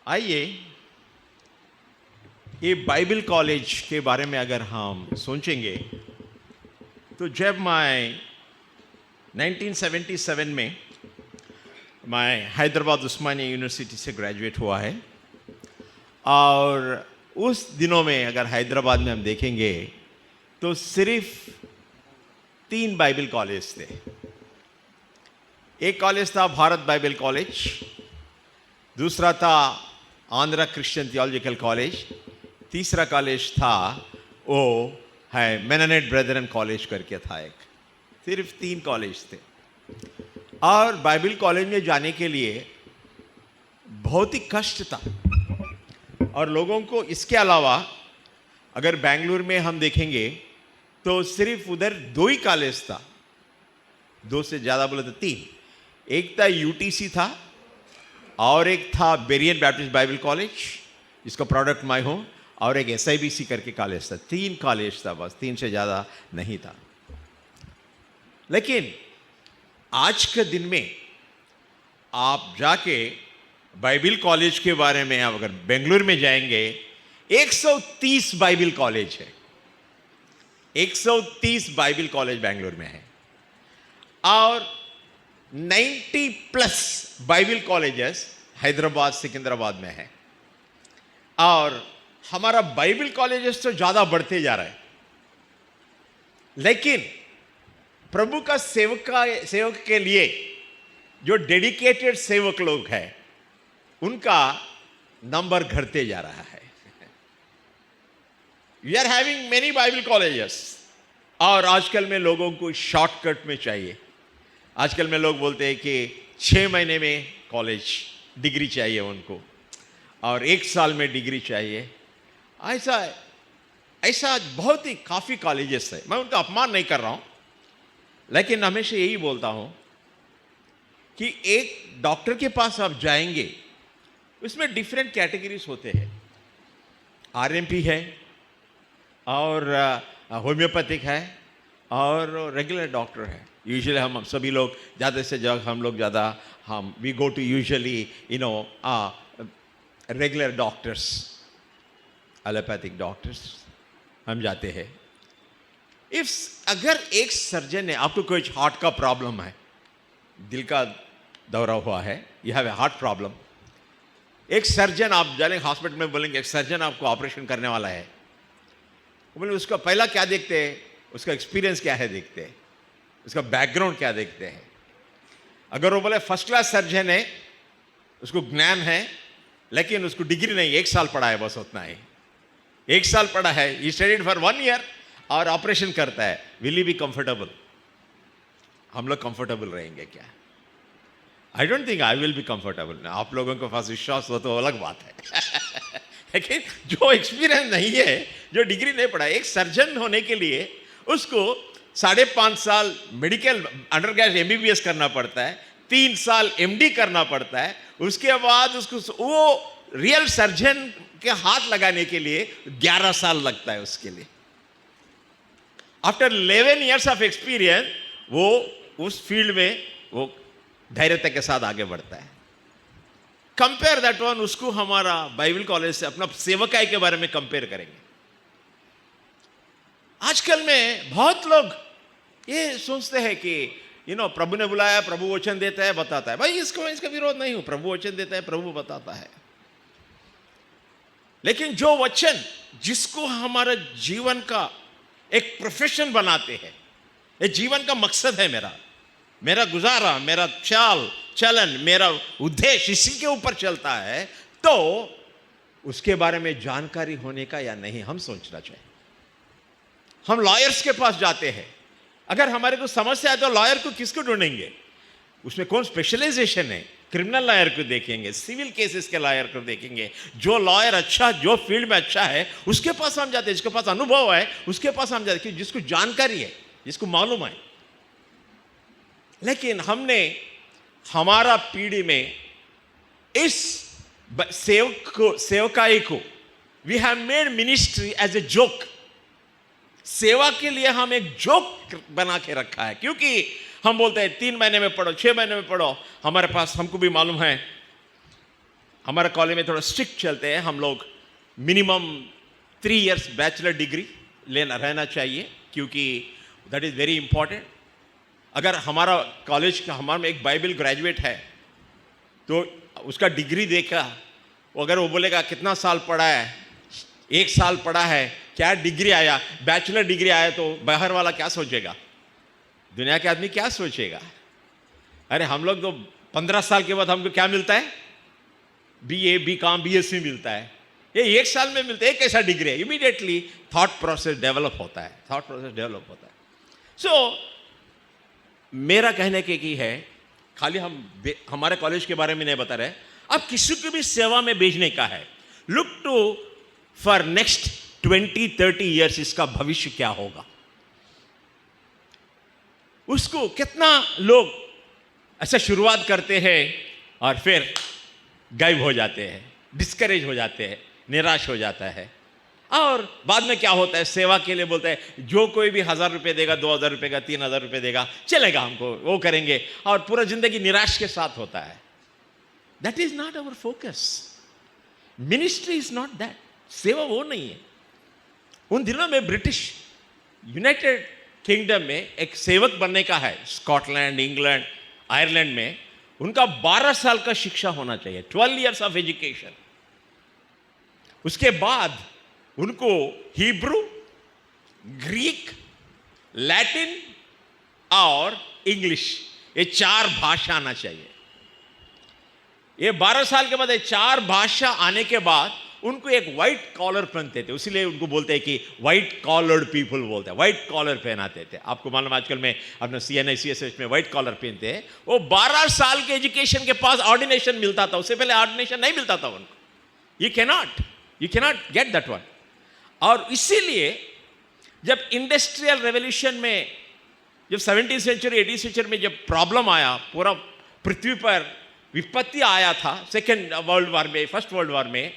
आइए ये Bible college के बारे में अगर हम सोचेंगे तो जब मैं 1977 में मैं हैदराबाद उस्मानिया यूनिवर्सिटी से ग्रेजुएट हुआ है और उस दिनों में अगर हैदराबाद में हम देखेंगे तो सिर्फ 3 बाइबल कॉलेज थे। एक कॉलेज था भारत बाइबल कॉलेज, दूसरा था आंध्रा क्रिश्चियन थियोलॉजिकल कॉलेज, तीसरा कॉलेज था वो है मेनोनाइट ब्रदरन कॉलेज करके था एक। सिर्फ 3 कॉलेज थे और बाइबल कॉलेज में जाने के लिए बहुत ही कष्ट था। और लोगों को इसके अलावा अगर बेंगलुरु में हम देखेंगे तो सिर्फ उधर 2 ही कॉलेज था, 2 से ज़्यादा बोले तो 3। एक था यूटीसी था और एक था बेरियन बैप्टिस्ट बाइबल कॉलेज जिसका प्रोडक्ट मैं हूँ, और एक एसआईबीसी करके कॉलेज था। 3 कॉलेज था, बस 3 से ज़्यादा नहीं था। लेकिन आज के दिन में आप जाके बाइबल कॉलेज के बारे में आप अगर बेंगलुरु में जाएंगे 130 बाइबल कॉलेज है, 130 बाइबल कॉलेज बेंगलुरु में है और 90+ बाइबल कॉलेजेस हैदराबाद सिकंदराबाद में है। और हमारा बाइबल कॉलेजेस तो ज़्यादा बढ़ते जा रहा है, लेकिन प्रभु का सेवक के लिए जो डेडिकेटेड सेवक लोग हैं उनका नंबर घटते जा रहा है। We are having many Bible colleges और आजकल में लोगों को शॉर्टकट में चाहिए। आजकल में लोग बोलते हैं कि 6 महीने में कॉलेज डिग्री चाहिए उनको और 1 साल में डिग्री चाहिए। ऐसा बहुत ही काफ़ी कॉलेजेस है। मैं उनका अपमान नहीं कर रहा हूँ, लेकिन हमेशा यही बोलता हूँ कि एक डॉक्टर के पास आप जाएंगे उसमें डिफरेंट कैटेगरीज होते हैं। आरएमपी है और होम्योपैथिक है और रेगुलर डॉक्टर है। यूजुअली हम सभी लोग ज़्यादा से ज़्यादा हम we go to usually regular doctors, allopathic doctors हम जाते हैं। अगर एक सर्जन है, आपको कोई हार्ट का प्रॉब्लम है, दिल का दौरा हुआ है, you have A heart problem, एक सर्जन आप जाएंगे हॉस्पिटल में, बोलेंगे एक सर्जन आपको ऑपरेशन करने वाला है, बोले उसका पहला क्या देखते हैं, उसका एक्सपीरियंस क्या है देखते हैं, उसका बैकग्राउंड क्या देखते हैं। अगर वो बोले फर्स्ट क्लास सर्जन है, उसको ज्ञान है, लेकिन उसको डिग्री नहीं, 1 साल पढ़ा है, बस उतना ही 1 साल पढ़ा है, ही स्टडीड फॉर 1 ईयर और ऑपरेशन करता है, विल यू बी कंफर्टेबल? हम लोग कंफर्टेबल रहेंगे क्या? I don't think I will be comfortable. आप लोगों के पास विश्वास हो तो अलग बात है लेकिन जो एक्सपीरियंस नहीं है, जो डिग्री नहीं पढ़ा है, एक सर्जन होने के लिए उसको 5.5 साल मेडिकल अंडरग्रेजुएट एमबीबीएस करना पड़ता है, 3 साल एमडी करना पड़ता है, उसके बाद उसको वो रियल सर्जन के हाथ लगाने के लिए 11 साल लगता है उसके लिए। आफ्टर 11 years ऑफ एक्सपीरियंस वो उस फील्ड में वो धैर्यता के साथ आगे बढ़ता है। कंपेयर दैट वन, उसको हमारा बाइबल कॉलेज से अपना सेवकाई के बारे में कंपेयर करेंगे। आजकल में बहुत लोग ये सोचते हैं कि प्रभु ने बुलाया, प्रभु वचन देता है, बताता है। भाई इसका विरोध नहीं हूं, प्रभु वचन देता है, प्रभु बताता है, लेकिन जो वचन जिसको हमारा जीवन का एक प्रोफेशन बनाते हैं, ये जीवन का मकसद है, मेरा गुजारा, मेरा चाल चलन, मेरा उद्देश्य इसी के ऊपर चलता है, तो उसके बारे में जानकारी होने का या नहीं हम सोचना चाहिए। हम लॉयर्स के पास जाते हैं, अगर हमारे को समस्या है तो लॉयर को किसको ढूंढेंगे? उसमें कौन स्पेशलाइजेशन है? क्रिमिनल लॉयर को देखेंगे, सिविल केसेस के लॉयर को देखेंगे। जो लॉयर अच्छा, जो फील्ड में अच्छा है उसके पास हम जाते हैं, जिसके पास अनुभव है उसके पास हम जाते हैं, जिसको जानकारी है, जिसको मालूम है। लेकिन हमने हमारा पीढ़ी में इस सेवकाई को we have made ministry as a joke. सेवा के लिए हम एक जोक बना के रखा है, क्योंकि हम बोलते हैं 3 महीने में पढ़ो, 6 महीने में पढ़ो। हमारे पास, हमको भी मालूम है, हमारे कॉलेज में थोड़ा स्ट्रिक्ट चलते हैं हम लोग, मिनिमम 3 इयर्स बैचलर डिग्री लेना रहना चाहिए, क्योंकि दैट इज़ वेरी इंपॉर्टेंट। अगर हमारा कॉलेज का हमारा में एक बाइबल ग्रेजुएट है तो उसका डिग्री देखा, अगर वो बोलेगा कितना साल पढ़ा है, 1 साल पढ़ा है, क्या डिग्री आया, बैचलर डिग्री आया, तो बाहर वाला क्या सोचेगा, दुनिया के आदमी क्या सोचेगा। अरे हम लोग तो 15 साल के बाद हमको क्या मिलता है, BA BCom BSc मिलता है, ये 1 साल में मिलता है। एक ऐसा डिग्री है, इमीडिएटली थॉट प्रोसेस डेवलप होता है, थॉट प्रोसेस डेवलप होता है। सो मेरा कहने के की है, खाली हम हमारे कॉलेज के बारे में नहीं बता रहे, अब किसी को भी सेवा में भेजने का है, look to for next 20-30 years इसका भविष्य क्या होगा, उसको कितना लोग ऐसा शुरुआत करते हैं और फिर गायब हो जाते हैं, डिस्करेज हो जाते हैं, निराश हो जाता है, और बाद में क्या होता है, सेवा के लिए बोलते हैं जो कोई भी 1000 रुपये देगा, 2000 रुपये का, 3000 रुपये देगा, चलेगा, हमको वो करेंगे, और पूरा जिंदगी निराश के साथ होता है। That is not our focus. Ministry is not that, सेवा वो नहीं है। उन दिनों में ब्रिटिश यूनाइटेड किंगडम में एक सेवक बनने का है, स्कॉटलैंड, इंग्लैंड, आयरलैंड में उनका 12 साल का शिक्षा होना चाहिए, 12 इयर्स ऑफ एजुकेशन। उसके बाद उनको हिब्रू, ग्रीक, लैटिन और इंग्लिश, ये 4 भाषा आना चाहिए। ये 12 साल के बाद ये 4 भाषा आने के बाद उनको एक व्हाइट कॉलर पहनते थे, इसीलिए उनको बोलते हैं कि व्हाइट कॉलर्ड पीपल बोलते हैं, व्हाइट कॉलर पहनाते थे। आपको मालूम आजकल में अपना CNI CSH में व्हाइट कॉलर पहनते हैं। वो 12 साल के एजुकेशन के पास ऑर्डिनेशन मिलता था, उससे पहले ऑर्डिनेशन नहीं मिलता था उनको। You cannot get that one. और इसीलिए जब इंडस्ट्रियल रेवोल्यूशन में, जब 17th सेंचुरी 18th सेंचुरी में जब प्रॉब्लम आया, पूरा पृथ्वी पर विपत्ति आया था, सेकेंड वर्ल्ड वॉर में, फर्स्ट वर्ल्ड वॉर में,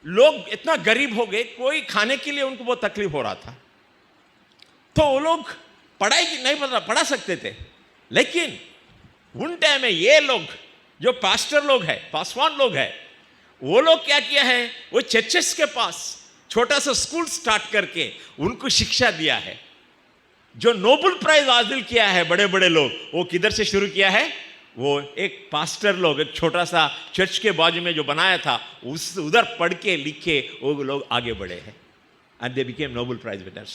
लोग इतना गरीब हो गए, कोई खाने के लिए उनको बहुत तकलीफ हो रहा था। तो वो लोग पढ़ाई नहीं पढ़ा सकते थे, लेकिन उन टाइम में ये लोग जो पास्टर लोग हैं, पासवान लोग हैं, वो लोग क्या किया है, वो चर्चेस के पास छोटा सा स्कूल स्टार्ट करके उनको शिक्षा दिया है। जो नोबेल प्राइज हासिल किया है बड़े बड़े लोग, वो किधर से शुरू किया है, वो एक पास्टर लोग, एक छोटा सा चर्च के बाजू में जो बनाया था, उस उधर पढ़ के लिख के वो लोग आगे बढ़े हैं, and they became Nobel prize winners.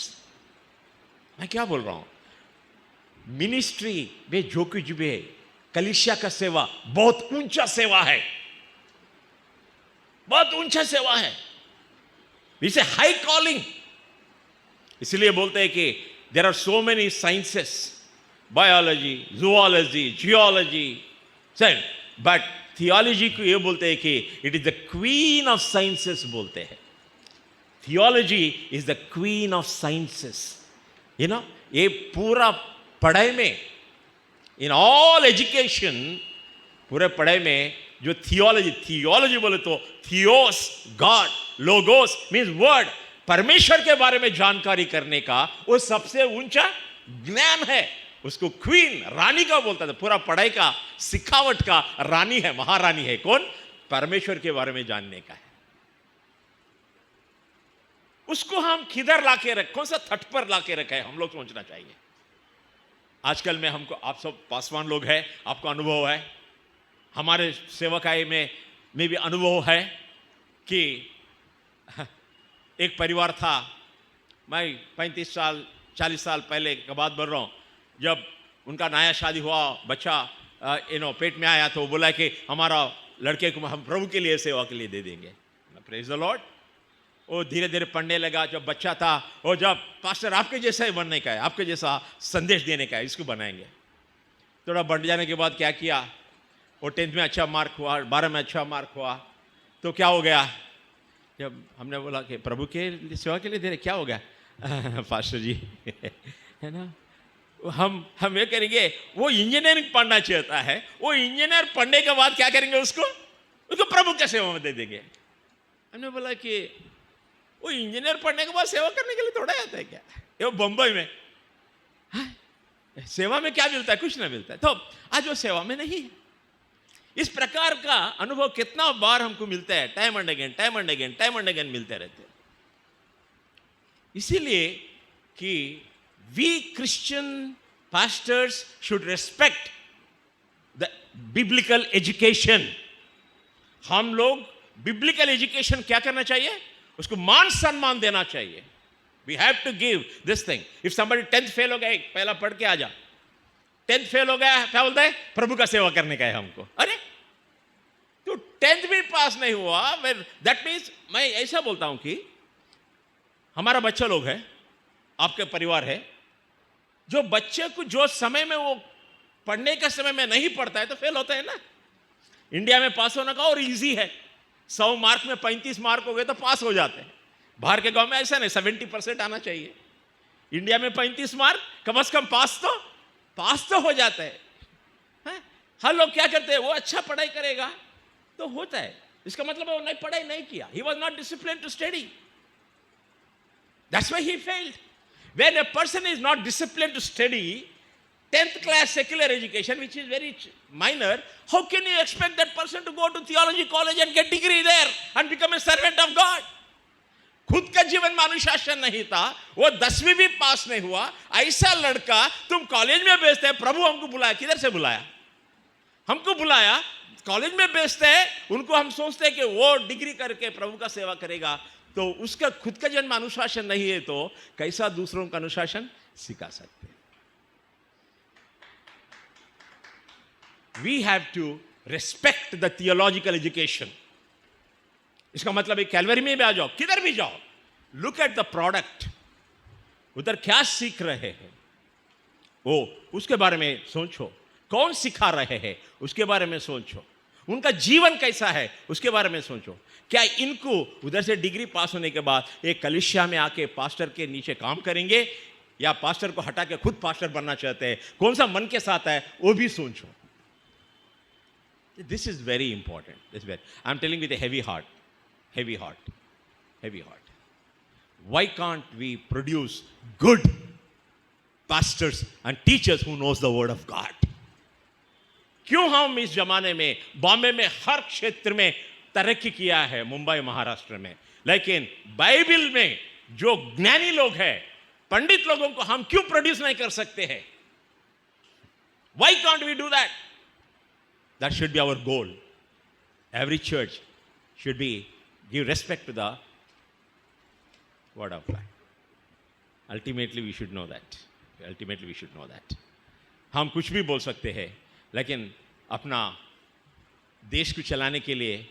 मैं क्या बोल रहा हूं, मिनिस्ट्री में जो कुछ भी है, कलीसिया का सेवा बहुत ऊंचा सेवा है, बहुत ऊंचा सेवा है, इसे हाई कॉलिंग। इसलिए बोलते हैं कि there are so many sciences, biology, zoology, geology, but theology को ये बोलते हैं कि it is the queen of sciences बोलते हैं। Theology is the queen of sciences. You know, ये पूरा पढ़ाई में, इन ऑल एजुकेशन, पूरे पढ़ाई में जो थियोलॉजी बोले तो theos God, logos means word, परमेश्वर के बारे में जानकारी करने का वो सबसे ऊंचा ज्ञान है। उसको क्वीन, रानी का बोलता था। पूरा पढ़ाई का, सिखावट का रानी है, महारानी है। कौन? परमेश्वर के बारे में जानने का है। उसको हम किधर लाके रखें, कौन सा तट पर लाके रखे है, हम लोग सोचना चाहिए। आजकल में हमको, आप सब पासवान लोग हैं, आपको अनुभव है, हमारे सेवकाई में भी अनुभव है कि एक परिवार था, मैं 35 साल 40 साल पहले का बात बोल रहा हूँ, जब उनका नया शादी हुआ, बच्चा पेट में आया, तो वो बोला कि हमारा लड़के को हम प्रभु के लिए, सेवा के लिए दे देंगे। Praise the Lord. वो धीरे धीरे पढ़ने लगा। जब बच्चा था, वो जब पास्टर आपके जैसा ही बनने का है, आपके जैसा संदेश देने का है, इसको बनाएंगे। थोड़ा बढ़ जाने के बाद क्या किया, वो 10th में अच्छा मार्क हुआ, 12 में अच्छा मार्क हुआ, तो क्या हो गया, जब हमने बोला कि प्रभु के सेवा के लिए दे रहे, क्या हो गया पास्टर जी है ना, हम ये करेंगे, वो इंजीनियरिंग पढ़ना चाहता है, वो इंजीनियर पढ़ने के बाद क्या करेंगे, उसको प्रभु के सेवा में दे देंगे। हमने बोला कि वो इंजीनियर पढ़ने के बाद सेवा करने के लिए थोड़ा आता है क्या, ये बंबई में सेवा में क्या मिलता है, कुछ नहीं मिलता है। तो आज वो सेवा में नहीं है। इस प्रकार का अनुभव कितना बार हमको मिलता है, time and again, time and again, time and again मिलते रहते हैं। इसीलिए कि we Christian pastors should respect the biblical education. हम लोग बिब्लिकल एजुकेशन क्या करना चाहिए? उसको मान सम्मान देना चाहिए। We have to give this thing. If somebody 10th fail हो गया, पहला पढ़ के आ जा। 10th फेल हो गया, क्या बोलता है? प्रभु का सेवा करने का है हमको। अरे तो 10th भी पास नहीं हुआ, दैट मीन्स मैं ऐसा बोलता हूं कि हमारा बच्चा लोग है, आपके परिवार है, जो बच्चे को जो समय में वो पढ़ने का समय में नहीं पढ़ता है तो फेल होता है ना। इंडिया में पास होने का और इजी है, 100 मार्क में 35 मार्क हो गए तो पास हो जाते हैं। बाहर के गांव में ऐसा नहीं, 70% आना चाहिए। इंडिया में 35 मार्क, कम से कम पास तो हो जाता है। हर लोग क्या करते हैं? वो अच्छा पढ़ाई करेगा तो होता है, इसका मतलब वो नहीं पढ़ाई नहीं किया। He was not discipline to study, that's why he failed. When a person is not discipline to study 10th class secular education, which is very minor, how can you expect that person to go to theology college and get degree there and become a servant of God? खुद का जीवन में अनुशासन नहीं था, वो 10वीं भी पास नहीं हुआ, ऐसा लड़का तुम कॉलेज में भेजते हैं। प्रभु हमको बुलाया, किधर से बुलाया? हमको बुलाया, कॉलेज में भेजते हैं, उनको हम सोचते हैं कि वो डिग्री करके प्रभु का सेवा करेगा, तो उसका खुद का जन्म अनुशासन नहीं है तो कैसा दूसरों का अनुशासन सिखा सकते हैं? We have to respect the theological education. इसका मतलब है कैलवरी में भी आ जाओ, किधर भी जाओ, look at the product, उधर क्या सीख रहे हैं वो, उसके बारे में सोचो। कौन सिखा रहे हैं उसके बारे में सोचो। उनका जीवन कैसा है उसके बारे में सोचो। क्या इनको उधर से डिग्री पास होने के बाद एक कलीसिया में आके पास्टर के नीचे काम करेंगे, या पास्टर को हटा के खुद पास्टर बनना चाहते हैं? कौन सा मन के साथ है वो भी सोचो। This is very important. I'm telling with a heavy heart. Why can't we produce good pastors and teachers who knows the word of God? क्यों हम इस जमाने में बॉम्बे में हर क्षेत्र में तरक्की किया है, मुंबई महाराष्ट्र में, लेकिन बाइबल में जो ज्ञानी लोग हैं, पंडित लोगों को हम क्यों प्रोड्यूस नहीं कर सकते हैं? Why can't we do that? That should be our goal. Every church should give respect to the word of God. Ultimately, we should know that. हम कुछ भी बोल सकते हैं, लेकिन अपना देश को चलाने के लिए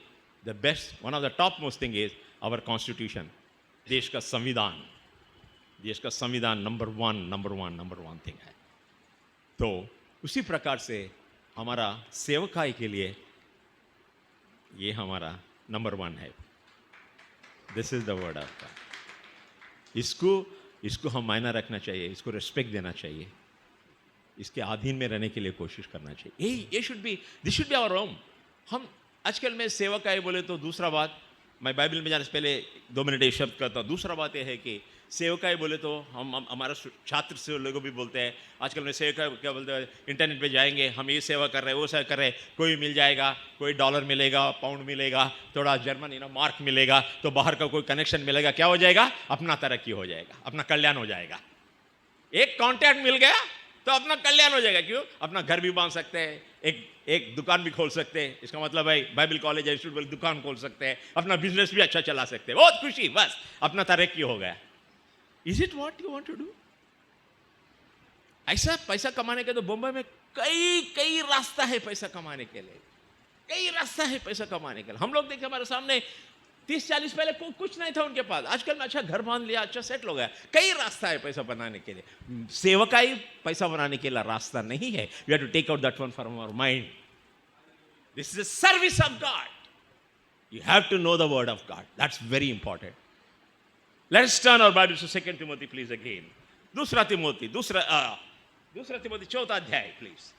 one of the topmost thing is our constitution. देश का संविधान नंबर वन थिंग है। तो उसी प्रकार से हमारा सेवकाई के लिए ये हमारा नंबर 1 है। This is the word of God. इसको हम मायना रखना चाहिए, इसको रिस्पेक्ट देना चाहिए, इसके अधीन में रहने के लिए कोशिश करना चाहिए। ये this should be our home. हम आजकल में सेवकाई बोले तो दूसरा बात, मैं बाइबल में जाने से पहले 2 मिनट ये शब्द करता हूँ। दूसरा बात यह है कि सेवकाई बोले तो हम हमारा छात्र से लोगों भी बोलते हैं, आजकल में सेवकाई क्या बोलते हैं, इंटरनेट पे जाएंगे, हम ये सेवा कर रहे हैं, वो सेवा कर रहे हैं, कोई मिल जाएगा, कोई डॉलर मिलेगा, पाउंड मिलेगा, थोड़ा जर्मन मार्क मिलेगा, तो बाहर का कोई कनेक्शन मिलेगा, क्या हो जाएगा? अपना तरक्की हो जाएगा, अपना कल्याण हो जाएगा। एक कॉन्टैक्ट मिल गया तो अपना कल्याण हो जाएगा। क्यों? अपना घर भी बांध सकते हैं, एक दुकान भी खोल सकते हैं। इसका मतलब है बाइबल कॉलेज इंस्टीट्यूट दुकान खोल सकते हैं, अपना बिजनेस भी अच्छा चला सकते हैं। बहुत खुशी, बस अपना तरक्की हो गया। Is it what you want to do? ऐसा पैसा कमाने के तो बम्बई में कई रास्ता है पैसा कमाने के लिए, कई रास्ता है पैसा कमाने के लिए। हम लोग देखे हमारे सामने 30-40 पहले कुछ नहीं था उनके पास, आजकल में अच्छा घर बांध लिया, अच्छा सेटल हो गया। कई रास्ता है पैसा बनाने के लिए। सेवकाई पैसा बनाने के लिए रास्ता नहीं है। We have to take out that one from our mind. This is the service of God. You have to know the word of God, that's very important. Let's turn our Bible to 2 Timothy please again. दूसरा Timothy 4th अध्याय please.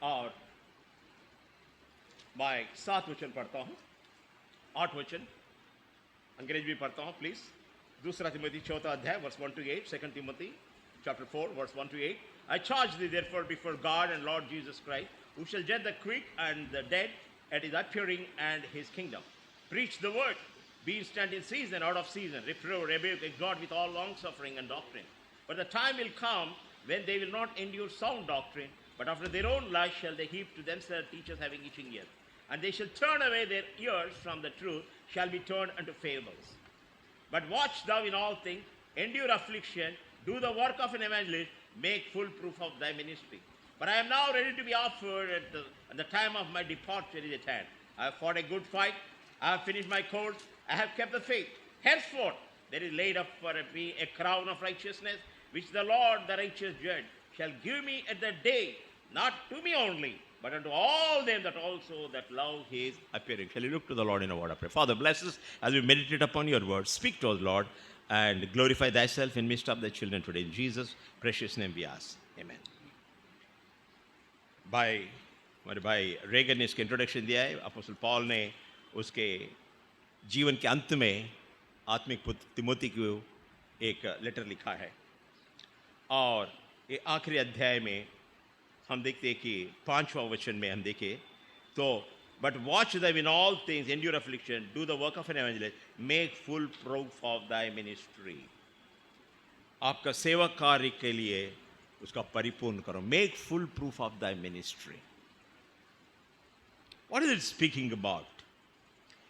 और मैं 7 वचन पढ़ता हूं, 8 वचन अंग्रेजी भी पढ़ता हूं प्लीज। 2 तिमोथी 4th अध्याय verse 1 to 8, 2 Timothy chapter 4, verse 1 to 8. I charge thee therefore before God and Lord Jesus Christ, who shall judge the quick and the dead at his appearing and his kingdom. Preach the word. Be instant in season, out of season. Reprove, rebuke, exhort with all long suffering and doctrine. But the time will come when they will not endure sound doctrine, but after their own lust shall they heap to themselves teachers having itching ears. And they shall turn away their ears from the truth, shall be turned unto fables. But watch thou in all things, endure affliction, do the work of an evangelist, make full proof of thy ministry. But I am now ready to be offered at the time of my departure is at hand. I have fought a good fight, I have finished my course, I have kept the faith. Henceforth there is laid up for me a crown of righteousness, which the Lord, the righteous judge, shall give me at that day, not to me only, but unto all them that also that love his appearing. Shall you look to the Lord in a word of prayer? Father, bless us as we meditate upon your word. Speak to us, Lord, and glorify thyself in midst of thy children today. In Jesus' precious name we ask. Amen. हमारे भाई Reagan ने इसका introduction दिया है. Apostle Paul ने उसके जीवन के अंत में आत्मिक पुत्र तिमोथी को एक लेटर लिखा है, और ये आखिरी अध्याय में हम देखते हैं कि 5वां वचन में हम देखें तो, but watch them in all things, endure affliction, do the work of an evangelist, make full proof of thy ministry. आपका सेवा कार्य के लिए उसका परिपूर्ण करो. Make full proof of thy ministry. What is it speaking about?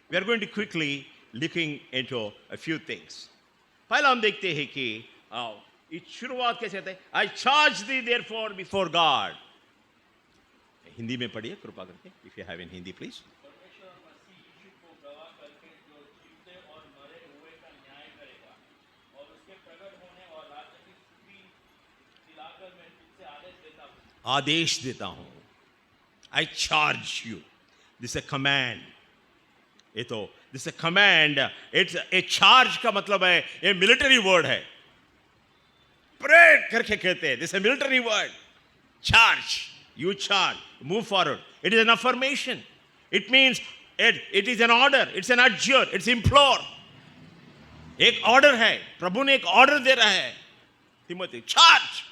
We are going to quickly looking into a few things. पहला हम देखते हैं कि इस शुरुआत कैसे होता है. I charge thee therefore before God. Hindi में पढ़िए कृपा करके. If you have in Hindi, please. परमेश्वर मसीह यीशु को गवाह करके जो जीवते और मरे हुए का न्याय करेगा, और उसके प्रकट होने और राज्य की स्तुति दिलाकर मैं तुझसे आदेश देता हूँ. आदेश देता हूँ. I charge you. This is a command. ये तो this is a command. It's a charge का मतलब है ये military word है. Pray करके कहते हैं. This is a military word. Charge. You charge. Move forward. It is an affirmation. It means it is an order. It's an adjure. It's implore. एक order है. प्रभु ने एक order दे रहा है. Timothy, charge.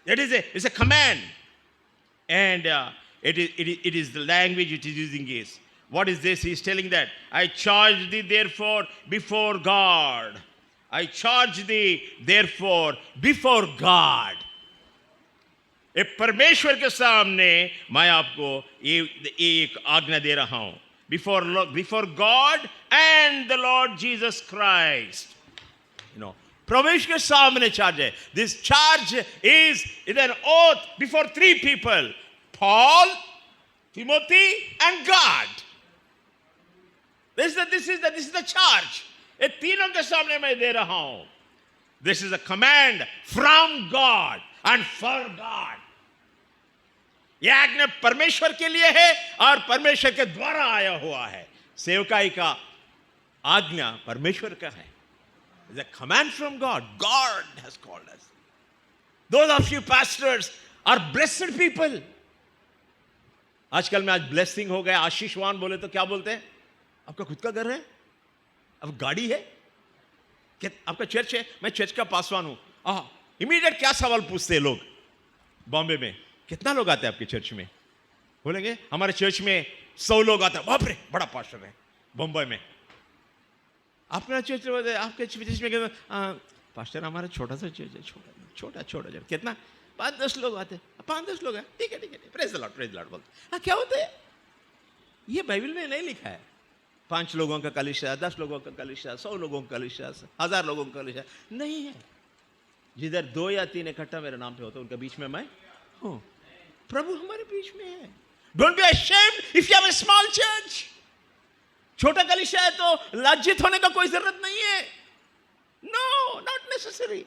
It's a command. And it is the language it is using is. What is this? He is telling that I charge thee therefore before God. I charge thee therefore before God. परमेश्वर के सामने मैं आपको ये एक आज्ञा दे रहा हूं. Before God and the Lord Jesus Christ. प्रवेश के सामने charge है. This charge is an oath before 3 people: Paul, Timothy, and God. This is the charge. ये तीनों के सामने मैं दे रहा हूं. This is a command from God and for God. यह आज्ञा परमेश्वर के लिए है और परमेश्वर के द्वारा आया हुआ है. सेवकाई का आज्ञा परमेश्वर का है. It's a command from God. God has called us. Those of you pastors are blessed people. आजकल में आज ब्लेसिंग हो गया. आशीषवान बोले तो क्या बोलते हैं? आपका खुद का घर है, अब गाड़ी है, क्या आपका चर्च है? मैं चर्च का पासवान हूं. इमीडिएट क्या सवाल पूछते हैं लोग बॉम्बे में? कितना लोग आते हैं आपके चर्च में? बोलेंगे हमारे चर्च में 100 लोग आते हैं. बाप रे, बड़ा पास्टर है बॉम्बे में. आपका चर्च आपके चर्च में पास्टर हमारा छोटा सा चर्च है. छोटा कितना? 5-10 लोग आते हैं. 5-10 लोग हैं, ठीक है. प्रेज द लॉर्ड बोलते. क्या होता है? ये बाइबल में नहीं लिखा है. 5 लोगों का कलीसिया, 10 लोगों का कलीसिया, 100 लोगों का कलीसिया, 1000 लोगों का कलीसिया नहीं है. जिधर 2 या 3 इकट्ठा मेरे नाम पे होता है उनके बीच में मैं हूं. प्रभु हमारे बीच में है. Don't be ashamed if you have a small church. छोटा कलीसिया है तो लज्जित होने का कोई जरूरत नहीं है. No, not necessary.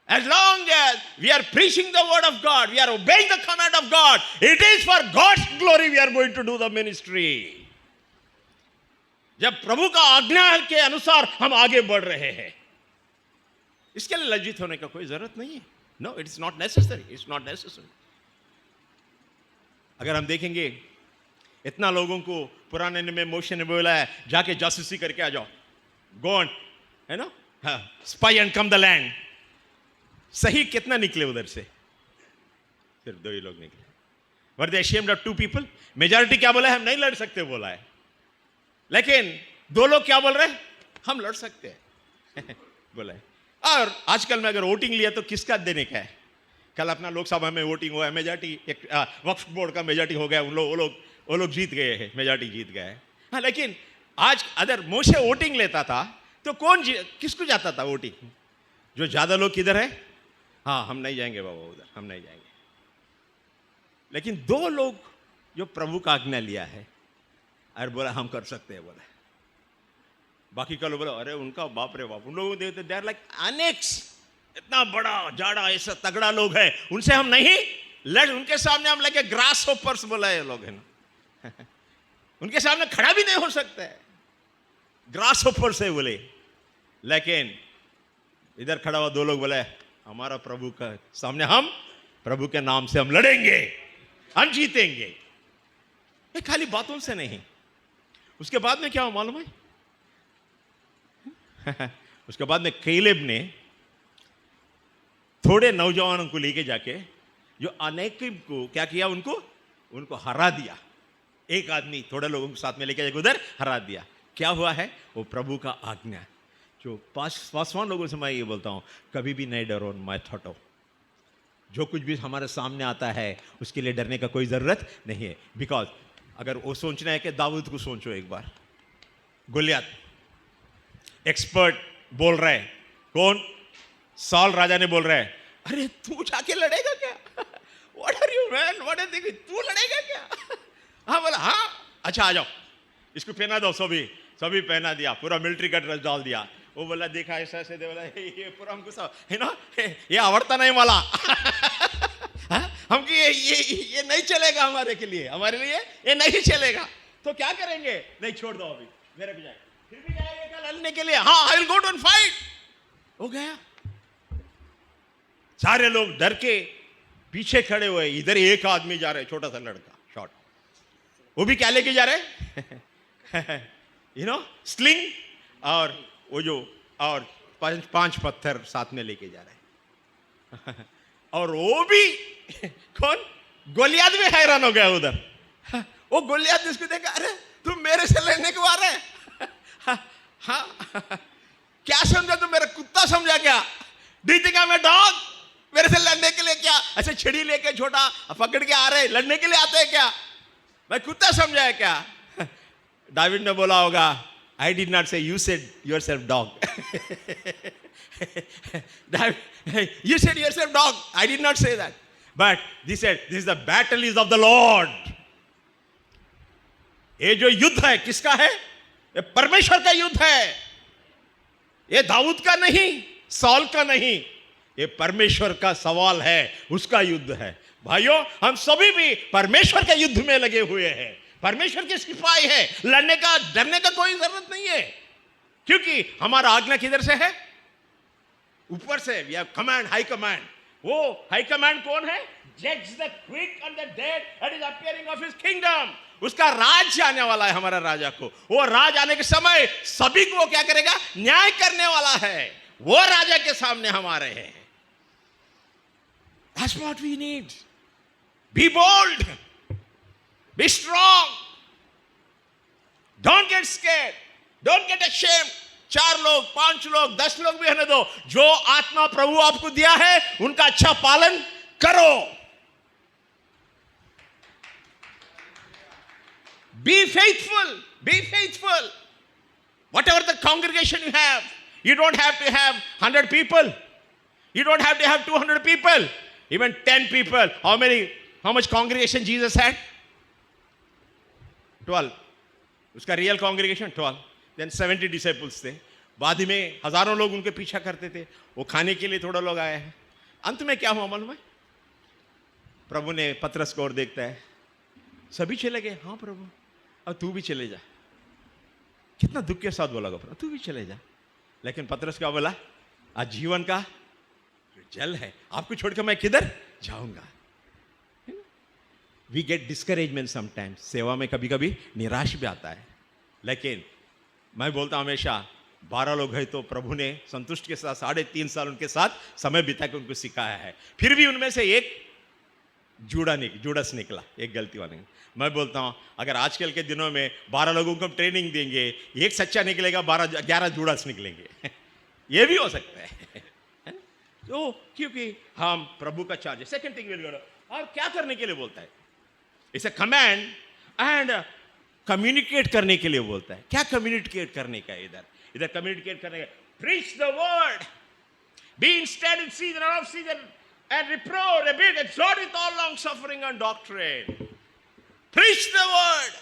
As long as we are preaching the word of God, we are obeying the command of God, it is for God's glory we are going to do the ministry. जब प्रभु का आज्ञा के अनुसार हम आगे बढ़ रहे हैं, इसके लिए लज्जित होने का कोई जरूरत नहीं है. No, it is not necessary. It's not necessary. अगर हम देखेंगे इतना लोगों को पुराने में मोशे ने बोला है जाके जासूसी करके आ जाओ. Go on, spy and come the land. सही कितना निकले उधर से? सिर्फ 2 ही लोग निकले। वर दे ashamed of 2 people? मेजॉरिटी क्या बोला है? हम नहीं लड़ सकते बोला है। लेकिन 2 लोग क्या बोल रहे हैं? हम लड़ सकते हैं बोला है। और आजकल में अगर वोटिंग लिया तो किसका देने का है? कल अपना लोकसभा में वोटिंग हुआ है, मेजॉरिटी एक वक्फ बोर्ड का मेजॉरिटी हो गया, वो लोग जीत गए हैं, मेजॉरिटी जीत गए हैं। हाँ, लेकिन आज अगर मोशे वोटिंग लेता था तो किसको जाता था वोटिंग? जो ज्यादा लोग किधर है? हाँ, हम नहीं जाएंगे बाबा उधर, हम नहीं जाएंगे। लेकिन 2 लोग जो प्रभु का आज्ञा लिया है और बोला हम कर सकते हैं बोला। बाकी का लोग बोला अरे उनका बाप रे बाप, उन लोगों को देखते दे आर लाइक अनेक्स, इतना बड़ा जाड़ा ऐसा तगड़ा लोग है, उनसे हम नहीं लड़, उनके सामने हम लगे ग्रास होपर्स बोला ये लोग है ना उनके सामने खड़ा भी नहीं हो सकता है, ग्रास होपर से बोले। लेकिन इधर खड़ा हुआ 2 लोग बोले हमारा प्रभु का सामने हम प्रभु के नाम से हम लड़ेंगे, हम जीतेंगे। ये खाली बातों से नहीं। उसके बाद में क्या हुआ मालूम है? उसके बाद में कैलेब ने थोड़े नौजवानों को लेके जाके जो अनेकिब को क्या किया, उनको हरा दिया। एक आदमी थोड़े लोगों के साथ में लेके जाके उधर हरा दिया। क्या हुआ है? वो प्रभु का आज्ञा। जो पासवान लोगों से मैं ये बोलता हूं, कभी भी नहीं डरो, मत हटो। जो कुछ भी हमारे सामने आता है उसके लिए डरने का कोई जरूरत नहीं है। बिकॉज अगर वो सोचना है कि दाऊद को सोचो एक बार, गोलियत एक्सपर्ट बोल रहा है, कौन? सॉल राजा ने बोल रहा है अरे तू जाके लड़ेगा क्या? What are you man, what are thinking, तू लड़ेगा क्या? हाँ बोला हाँ, अच्छा आ जाओ, इसको पहना दो। सभी पहना दिया, पूरा मिलिट्री का ड्रेस डाल दिया। वो बोला देखा ऐसा ऐसे दे, बोला ये पूरा हमको सब है ना, ये आवड़ता नहीं वाला हमको ये नहीं चलेगा, हमारे के लिए, हमारे लिए ये नहीं चलेगा। तो क्या करेंगे? नहीं छोड़ दो, अभी मेरे भी जाए, फिर भी जाएंगे कल लड़ने के लिए। हाँ, I will go to fight. हो गया। सारे लोग डर के पीछे खड़े हुए। इधर एक आदमी जा रहे, छोटा सा लड़का, शॉर्ट, वो भी क्या लेके जा रहे यू नो, स्लिंग और वो जो और 5 पत्थर साथ में लेके जा रहे और वो भी कौन? गोलियत भी हैरान हो गया उधर। वो गोलियत जिसको देखा, अरे तुम मेरे से लड़ने को आ रहे हाँ क्या समझा तुम? मेरा कुत्ता समझा क्या? Do you think I am a dog? मेरे से लड़ने के लिए क्या ऐसे छड़ी लेके छोटा पकड़ के आ रहे, लड़ने के लिए आते हैं क्या? मैं कुत्ता समझा है क्या? दाविद ने बोला होगा, I did not say, you said yourself dog. You said yourself dog. I did not say that. But he said, this is the battle is of the Lord. ये जो युद्ध है किसका है? ये परमेश्वर का युद्ध है। ये दाऊद का नहीं, सॉल का नहीं, ये परमेश्वर का सवाल है, उसका युद्ध है। भाइयों, हम सभी भी परमेश्वर के युद्ध में लगे हुए हैं। परमेश्वर के सिपाही है, लड़ने का डरने का कोई जरूरत नहीं है, क्योंकि हमारा आज्ञा किधर से है? ऊपर से। We have command, high command. वो हाई कमांड कौन है? जज the quick and the dead and is appearing of his kingdom. उसका राज आने वाला है, हमारा राजा को। वो राज आने के समय सभी को क्या करेगा? न्याय करने वाला है। वो राजा के सामने हमारे हैं। That's what we need. Be bold. Be strong. Don't get scared. Don't get ashamed. 4 लोग, 5 लोग, 10 लोग भी होने दो। जो आत्मा प्रभु आपको दिया है उनका अच्छा पालन करो। Be faithful. Be faithful. Whatever the congregation you have, you don't have to have 100 people. You don't have to have 200 people. Even 10 people. How much congregation Jesus had? 12. उसका रियल कॉन्ग्रीगेशन 12. Then 70 disciples थे। बाद में हजारों लोग उनके पीछा करते थे। वो खाने के लिए थोड़ा लोग आए हैं। अंत में क्या हुआ मालूम है? प्रभु ने पतरस को और देखता है, सभी चले गए। हाँ प्रभु, अब तू भी चले जा। कितना दुख के साथ बोला प्रभु, तू भी चले जा। लेकिन पतरस क्या बोला? आज जीवन का जो जल है, आपको छोड़कर मैं किधर जाऊंगा? We get discouragement sometimes. सेवा में कभी कभी निराश भी आता है, लेकिन मैं बोलता हूं हमेशा, 12 लोग हैं तो प्रभु ने संतुष्ट के साथ 3.5 साल उनके साथ समय बिता के उनको सिखाया है। फिर भी उनमें से एक जूडस निकला, एक गलती वाले। मैं बोलता हूं अगर आजकल के दिनों में 12 लोगों को हम ट्रेनिंग देंगे, एक सच्चा निकलेगा, 11 जूडस निकलेंगे। ये भी हो सकता है। तो क्योंकि हम प्रभु का चार्ज है। सेकंड थिंग विल गो, और क्या करने के लिए बोलता है? It's a command and communicate करने के लिए बोलता है। क्या कम्युनिकेट करने का है? इधर कम्युनिकेट करने का, preach the word, be instant in season और off season and reprove, rebuke, exhort with all long suffering and doctrine. Preach the word.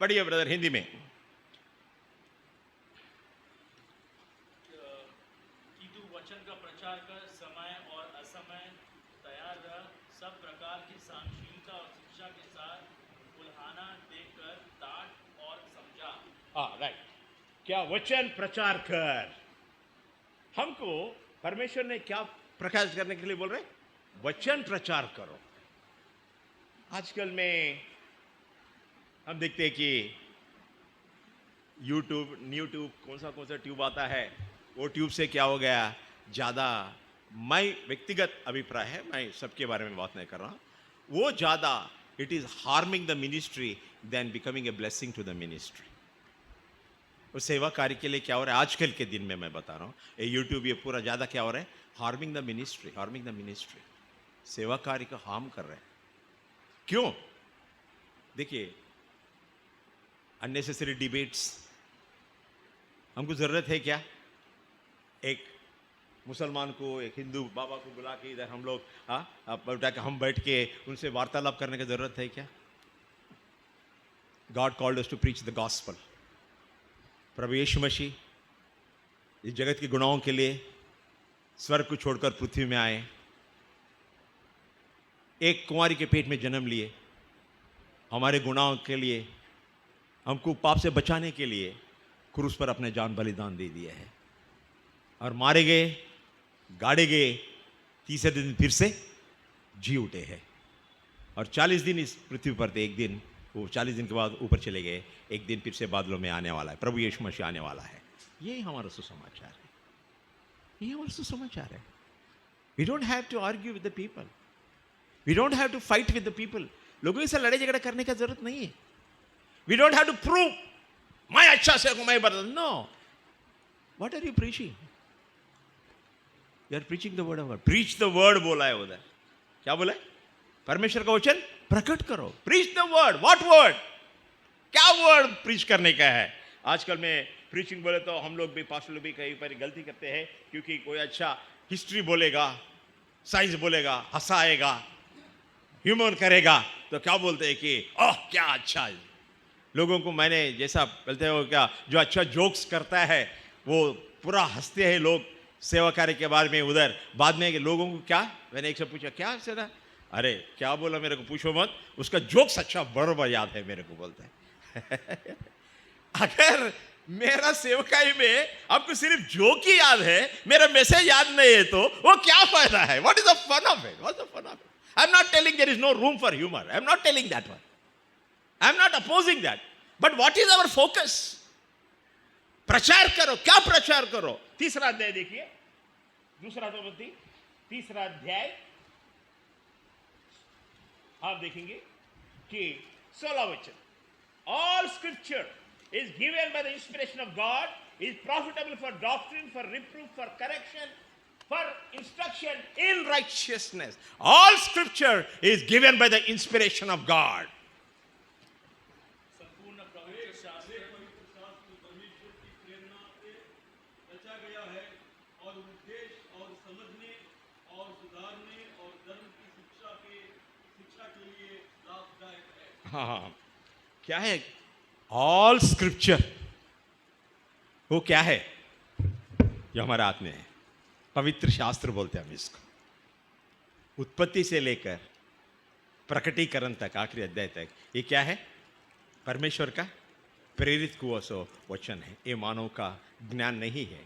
बढ़िया ब्रदर, हिंदी में। कि तू वचन का प्रचार कर, समय और असमय तैयार रह, सब प्रकार की सहनशीलता और शिक्षा के साथ उल्हाना देकर डांट और समझा। राइट। क्या वचन प्रचार कर। हमको परमेश्वर ने क्या प्रकाश करने के लिए बोल रहे? वचन प्रचार करो। आजकल में हम देखते हैं कि यूट्यूब कौन सा ट्यूब आता है, वो ट्यूब से क्या हो गया, ज़्यादा, मैं व्यक्तिगत अभिप्राय है, मैं सबके बारे में बात नहीं कर रहा, वो ज़्यादा it is harming the ministry than becoming a blessing to the ministry. और सेवा कार्य के लिए क्या हो रहा है आजकल के दिन में, मैं बता रहा हूँ, ये यूट्यूब ये पूरा ज़्यादा क्या हो रहा है, हार्मिंग द मिनिस्ट्री, सेवा कार्य को हार्म कर रहे हैं। क्यों? देखिए, अननेसेसरी डिबेट्स, हमको जरूरत है क्या? एक मुसलमान को, एक हिंदू बाबा को बुला के इधर हम लोग हम बैठ के उनसे वार्तालाप करने की जरूरत है क्या? God called us to preach the gospel. प्रभु यीशु मसीह इस जगत के गुनाहों के लिए स्वर्ग को छोड़कर पृथ्वी में आए, एक कुंवारी के पेट में जन्म लिए, हमारे गुनाहों के लिए, हमको पाप से बचाने के लिए क्रूस पर अपने जान बलिदान दे दिया है, और मारे गए, गाड़े गए, तीसरे दिन फिर से जी उठे हैं, और 40 दिन इस पृथ्वी पर थे, एक दिन वो 40 दिन के बाद ऊपर चले गए, एक दिन फिर से बादलों में आने वाला है, प्रभु यीशु मसीह आने वाला है। यही हमारा सुसमाचार है, यही हमारा सुसमाचार है। We don't have to argue with the people, we don't have to fight with the people. लोगों से लड़ाई झगड़ा करने का जरूरत नहीं है। We don't have to prove मैं अच्छा से हूं, मैं बदल, no. What are you preaching? You are preaching the word of God. Preach the word बोला है उधर। क्या बोला है? परमेश्वर का वचन प्रकट करो। Preach the word. What word? क्या वर्ड प्रीच करने का है? आजकल में प्रीचिंग बोले तो हम लोग भी, पास्टर लोग भी कई बार गलती करते हैं, क्योंकि कोई अच्छा हिस्ट्री बोलेगा, साइंस बोलेगा, हंसाएगा, ह्यूमर करेगा, तो क्या बोलते हैं कि ओह क्या अच्छा है। लोगों को मैंने जैसा बोलते हो क्या, जो अच्छा जोक्स करता है वो पूरा हंसते हैं लोग सेवा कार्य के बारे में। उधर बाद में लोगों को क्या, मैंने एक से पूछा क्या सर, अरे क्या बोला मेरे को पूछो मत, उसका जोक्स अच्छा बराबर याद है मेरे को, बोलते हैं। अगर मेरा सेवकाई में आपको सिर्फ जोक ही याद है, मेरा मैसेज याद नहीं है, तो वो क्या फायदा है? What is the fun of it? What's the fun of it? I am not telling there is no room for humour, I am not telling that one, I am not opposing that, but what is our focus? प्रचार करो। क्या प्रचार करो? तीसरा अध्याय देखिए, दूसरा तिमोथी तीसरा अध्याय आप देखेंगे कि 16 वचन, all scripture is given by the inspiration of God, is profitable for doctrine, for reproof, for correction, for instruction in righteousness. All scripture is given by the inspiration of God. संपूर्ण पवित्र शास्त्र परमेश्वर की प्रेरणा से रचा गया है और उपदेश और समझने और सुधारने और धर्म की शिक्षा के लिए लाभदायक है। हाँ, क्या है ऑल स्क्रिप्चर? वो क्या है जो हमारे हाथ में है? पवित्र शास्त्र बोलते हैं हम इसको। उत्पत्ति से लेकर प्रकटीकरण तक, आखिरी अध्याय तक, ये क्या है? परमेश्वर का प्रेरित हुआ सो वचन है। ये मानव का ज्ञान नहीं है,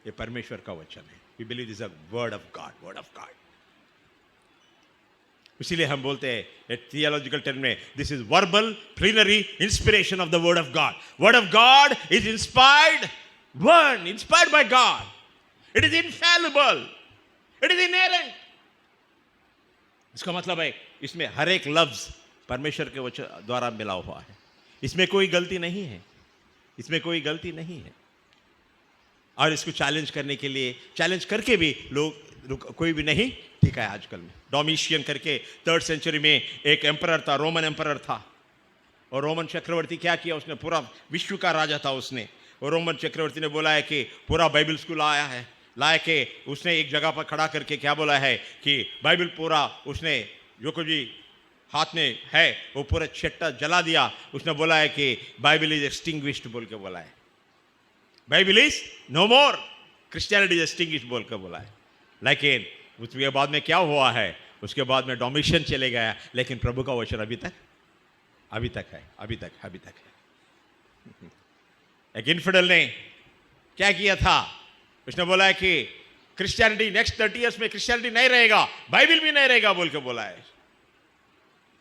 ये परमेश्वर का वचन है। We believe this a word of God, word of God. इसीलिए हम बोलते हैं थियोलॉजिकल टर्म में, this is verbal plenary inspiration of the word of God. Word of God is inspired word inspired by God. It is infallible. It is inerrant. इसका मतलब है इसमें हर एक लफ्ज परमेश्वर के वचन द्वारा मिला हुआ है, इसमें कोई गलती नहीं है, इसमें कोई गलती नहीं है। और इसको चैलेंज करने के लिए, चैलेंज करके भी लोग कोई भी नहीं ठीक है। आजकल में डोमिशियन करके 3rd सेंचुरी में एक एम्परर था, रोमन एम्परर था, और रोमन चक्रवर्ती क्या किया, उसने पूरा विश्व का राजा था उसने, और रोमन चक्रवर्ती ने बोला है कि पूरा बाइबल स्कूल आया है, लाया के उसने एक जगह पर खड़ा करके क्या बोला है कि बाइबल पूरा उसने जो कुछ भी हाथ में है वो पूरा छट्टा जला दिया। उसने बोला है कि बाइबल इज एक्सटिंग्विश्ड बोल के बोला है, Bible is no more, Christianity is extinguished बोल के बोला है। लेकिन उसके बाद में क्या हुआ है, उसके बाद में डोमिशियन चले गया, लेकिन प्रभु का वचन अभी तक है। एक इन्फिडल ने क्या किया था, उसने बोला है कि क्रिश्चियनिटी नेक्स्ट 30 इयर्स में क्रिश्चियनिटी नहीं रहेगा, बाइबल भी नहीं रहेगा बोल के बोला है।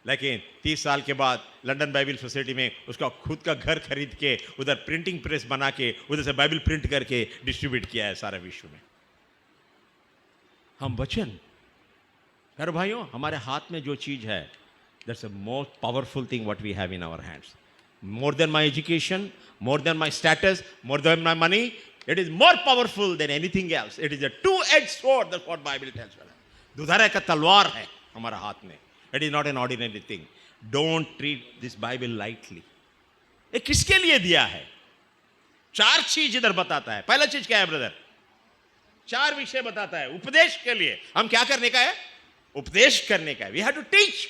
लेकिन 30 साल के बाद लंदन बाइबल सोसाइटी में उसका खुद का घर खरीद के उधर प्रिंटिंग प्रेस बना के उधर से बाइबल प्रिंट करके डिस्ट्रीब्यूट किया है सारे विश्व में। हम वचन, अरे भाइयों, हमारे हाथ में जो चीज है, that's a most powerful thing what we have in our hands. More than my education, more than my status, more than my money, it is more powerful than anything else. It is a 2-edged sword, that's what Bible tells us. दुधारे का तलवार है हमारा हाथ में। It is not an ordinary thing. Don't treat this Bible lightly. ये किसके लिए दिया है? 4 चीज इधर बताता है। पहला चीज क्या है ब्रदर? 4 विषय बताता है उपदेश के लिए। हम क्या करने का है? उपदेश करने का है। We have to teach.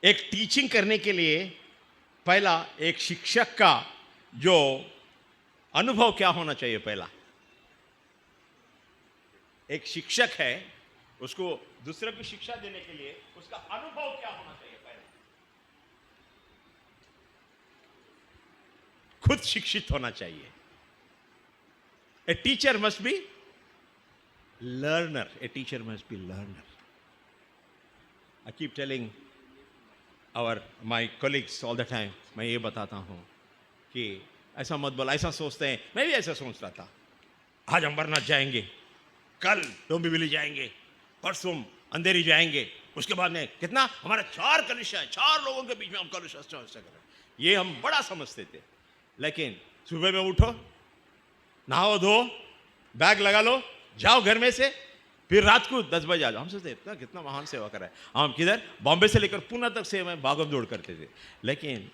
एक टीचिंग करने के लिए पहला एक शिक्षक का जो अनुभव क्या होना चाहिए? पहला एक शिक्षक है, उसको दूसरे को शिक्षा देने के लिए उसका अनुभव क्या होना चाहिए? पहले खुद शिक्षित होना चाहिए। A teacher must be learner, a teacher must be learner. I keep telling my colleagues all the time, मैं ये बताता हूं कि ऐसा मत बोला, ऐसा सोचते हैं, मैं भी ऐसा सोच रहा था, आज अमरनाथ जाएंगे, कल डोंबिवली जाएंगे, परसों अंधेरी जाएंगे, उसके बाद में कितना हमारा 4 कलिशा है, 4 लोगों के बीच में हम कलिशा कर रहे हैं, ये हम बड़ा समझते थे। लेकिन सुबह में उठो, नहाओ धो, बैग लगा लो, जाओ घर में से, फिर रात को 10 बजे आ जाओ। हम सोचते इतना कितना महान सेवा कर रहा है। हम किधर बॉम्बे से लेकर पुणे तक से मैं भागम दौड़ करते थे। लेकिन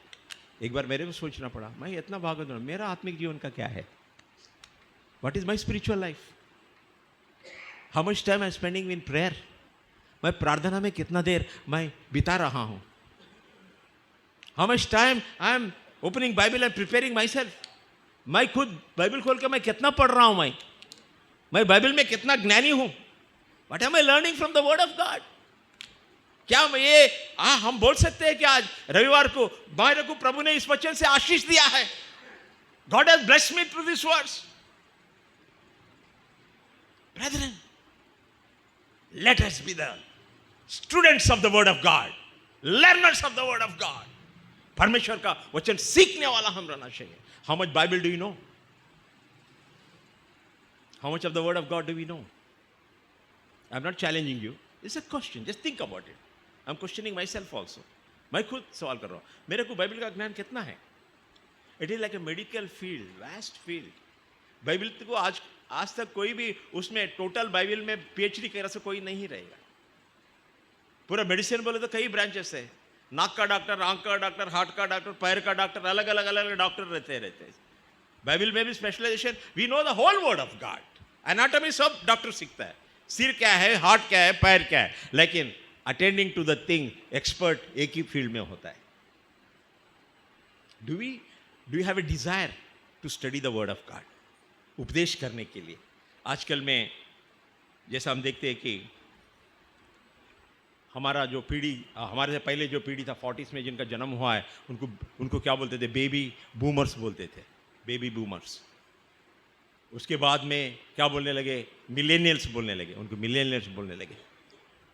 एक बार मेरे को सोचना पड़ा, मैं इतना भागम दौड़, मेरा आत्मिक जीवन का क्या है? What is my spiritual life? How much time I am spending in prayer? मैं प्रार्थना में कितना देर मैं बिता रहा हूं? How much time I am opening Bible and preparing my self? मैं खुद बाइबल खोल के मैं कितना पढ़ रहा हूं? मैं बाइबल में कितना ज्ञानी हूं? What am I learning from the word of God? क्या ये हम बोल सकते हैं कि आज रविवार को मेरे को प्रभु ने इस वचन से आशीष दिया है, God has blessed me through this words? Brethren, let us be the students of the word of God, learners of the word of God. परमेश्वर का वचन सीखने वाला हम रहना चाहिए। How much Bible do you know? How much of the word of God do we know? I'm not challenging you. It's a question. Just think about it. I'm questioning myself also. मैं खुद सवाल कर रहा हूँ, मेरे को Bible का ज्ञान कितना है? It is like a medical field, vast field. Bible को आज तक कोई भी उसमें टोटल बाइबल में PhD कर से कोई नहीं रहेगा। पूरा मेडिसिन बोले तो कई ब्रांचेस है, नाक का डॉक्टर, आंख का डॉक्टर, हार्ट का डॉक्टर, पैर का डॉक्टर, अलग अलग डॉक्टर रहते हैं। बाइबल में भी specialisation. We know the whole word of God. Anatomy सब डॉक्टर सीखता है, सिर क्या है, हार्ट क्या है, पैर क्या है, लेकिन attending to the thing expert एक ही फील्ड में होता है। Do you have a desire to study the word of God? उपदेश करने के लिए आजकल में जैसा हम देखते हैं कि हमारा जो पीढ़ी, हमारे से पहले जो पीढ़ी था 40s में जिनका जन्म हुआ है, उनको क्या बोलते थे? बेबी बूमर्स बोलते थे, बेबी बूमर्स। उसके बाद में क्या बोलने लगे? मिलेनियल्स बोलने लगे, उनको मिलेनियल्स बोलने लगे।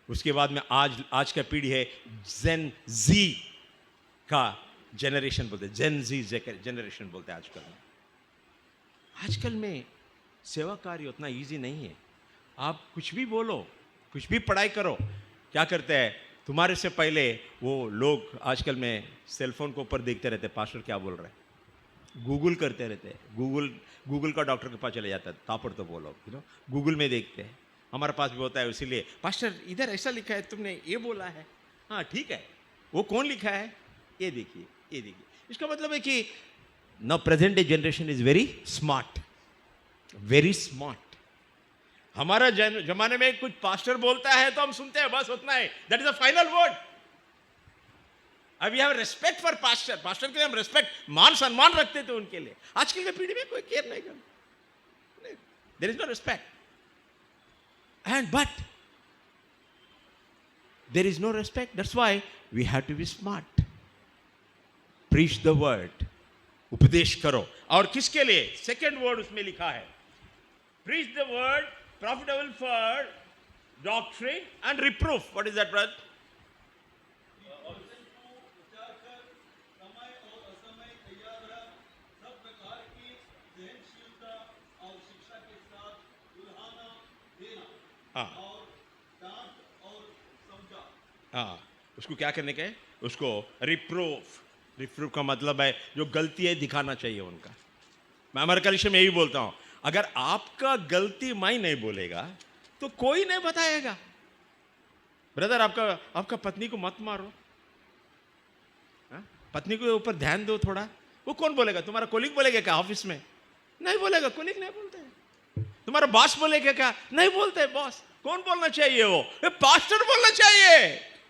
उसके बाद में आज का पीढ़ी है जेन जी का जनरेशन बोलते हैं, जेन जी जनरेशन बोलते हैं आजकल में। आजकल में सेवा कार्य उतना इजी नहीं है। आप कुछ भी बोलो, कुछ भी पढ़ाई करो, क्या करते हैं तुम्हारे से पहले वो लोग आजकल में सेल फोन के ऊपर देखते रहते पास्टर क्या बोल रहे हैं, गूगल करते रहते हैं। गूगल का डॉक्टर के पास चले जाता है, तापड़ तो बोलो, गूगल में देखते हैं। हमारे पास भी होता है, इसीलिए पास्टर इधर ऐसा लिखा है, तुमने ये बोला है, हाँ ठीक है, वो कौन लिखा है, ये देखिए, ये देखिए। इसका मतलब है कि now present day generation is very smart, very smart. हमारा जमाने में कुछ पास्टर बोलता है तो हम सुनते हैं, बस उतना है, that is the final word. अब we have respect for pastor, pastor के लिए हम रेस्पेक्ट, मान सम्मान रखते थे उनके लिए। आजकल की पीढ़ी में कोई केयर नहीं करता, there is no respect. And but there is no respect, that's why we have to be smart. Preach the word, उपदेश करो। और किसके लिए? सेकेंड वर्ड उसमें लिखा है, preach the word profitable for doctrine and reproof. What is that, brother? वचन को प्रचार कर समय और असमय तैयार रह, सब प्रकार की सहनशीलता और शिक्षा के साथ उल्हाना देना हाँ और डांट और समझा। हाँ, उसको क्या करने का है? उसको रिप्रूफ। रिप्रूफ का मतलब है जो गलती है दिखाना चाहिए उनका। मैं हमारे कलिशे में यही बोलता हूं, अगर आपका गलती मैं नहीं बोलेगा तो कोई नहीं बताएगा। ब्रदर आपका पत्नी को मत मारो, हाँ? पत्नी के ऊपर ध्यान दो थोड़ा। वो कौन बोलेगा? तुम्हारा कोलिग बोलेगा क्या ऑफिस में? नहीं बोलेगा, कोलिग नहीं बोलते हैं। तुम्हारा बॉस बोलेगा क्या? नहीं बोलते बॉस। कौन बोलना चाहिए? वो पास्टर बोलना चाहिए।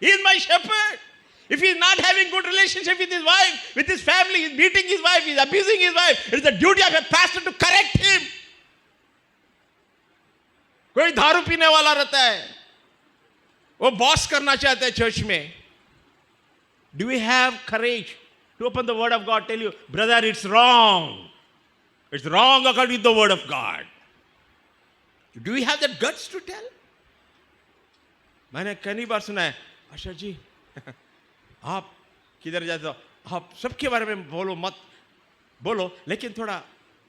He is my shepherd. If he is not having good relationship with his wife, with his family, he is beating his wife, he is abusing his wife, it is the duty of a pastor to correct him. कोई दारू पीने वाला रहता है, वो boss करना चाहते हैं चर्च में। Do we have courage to open the word of God, tell you, brother, it's wrong. It's wrong according to the word of God. Do we have that guts to tell? मैंने कई बार सुना है, आशा जी आप किधर जाते हो, आप सबके बारे में बोलो मत बोलो, लेकिन थोड़ा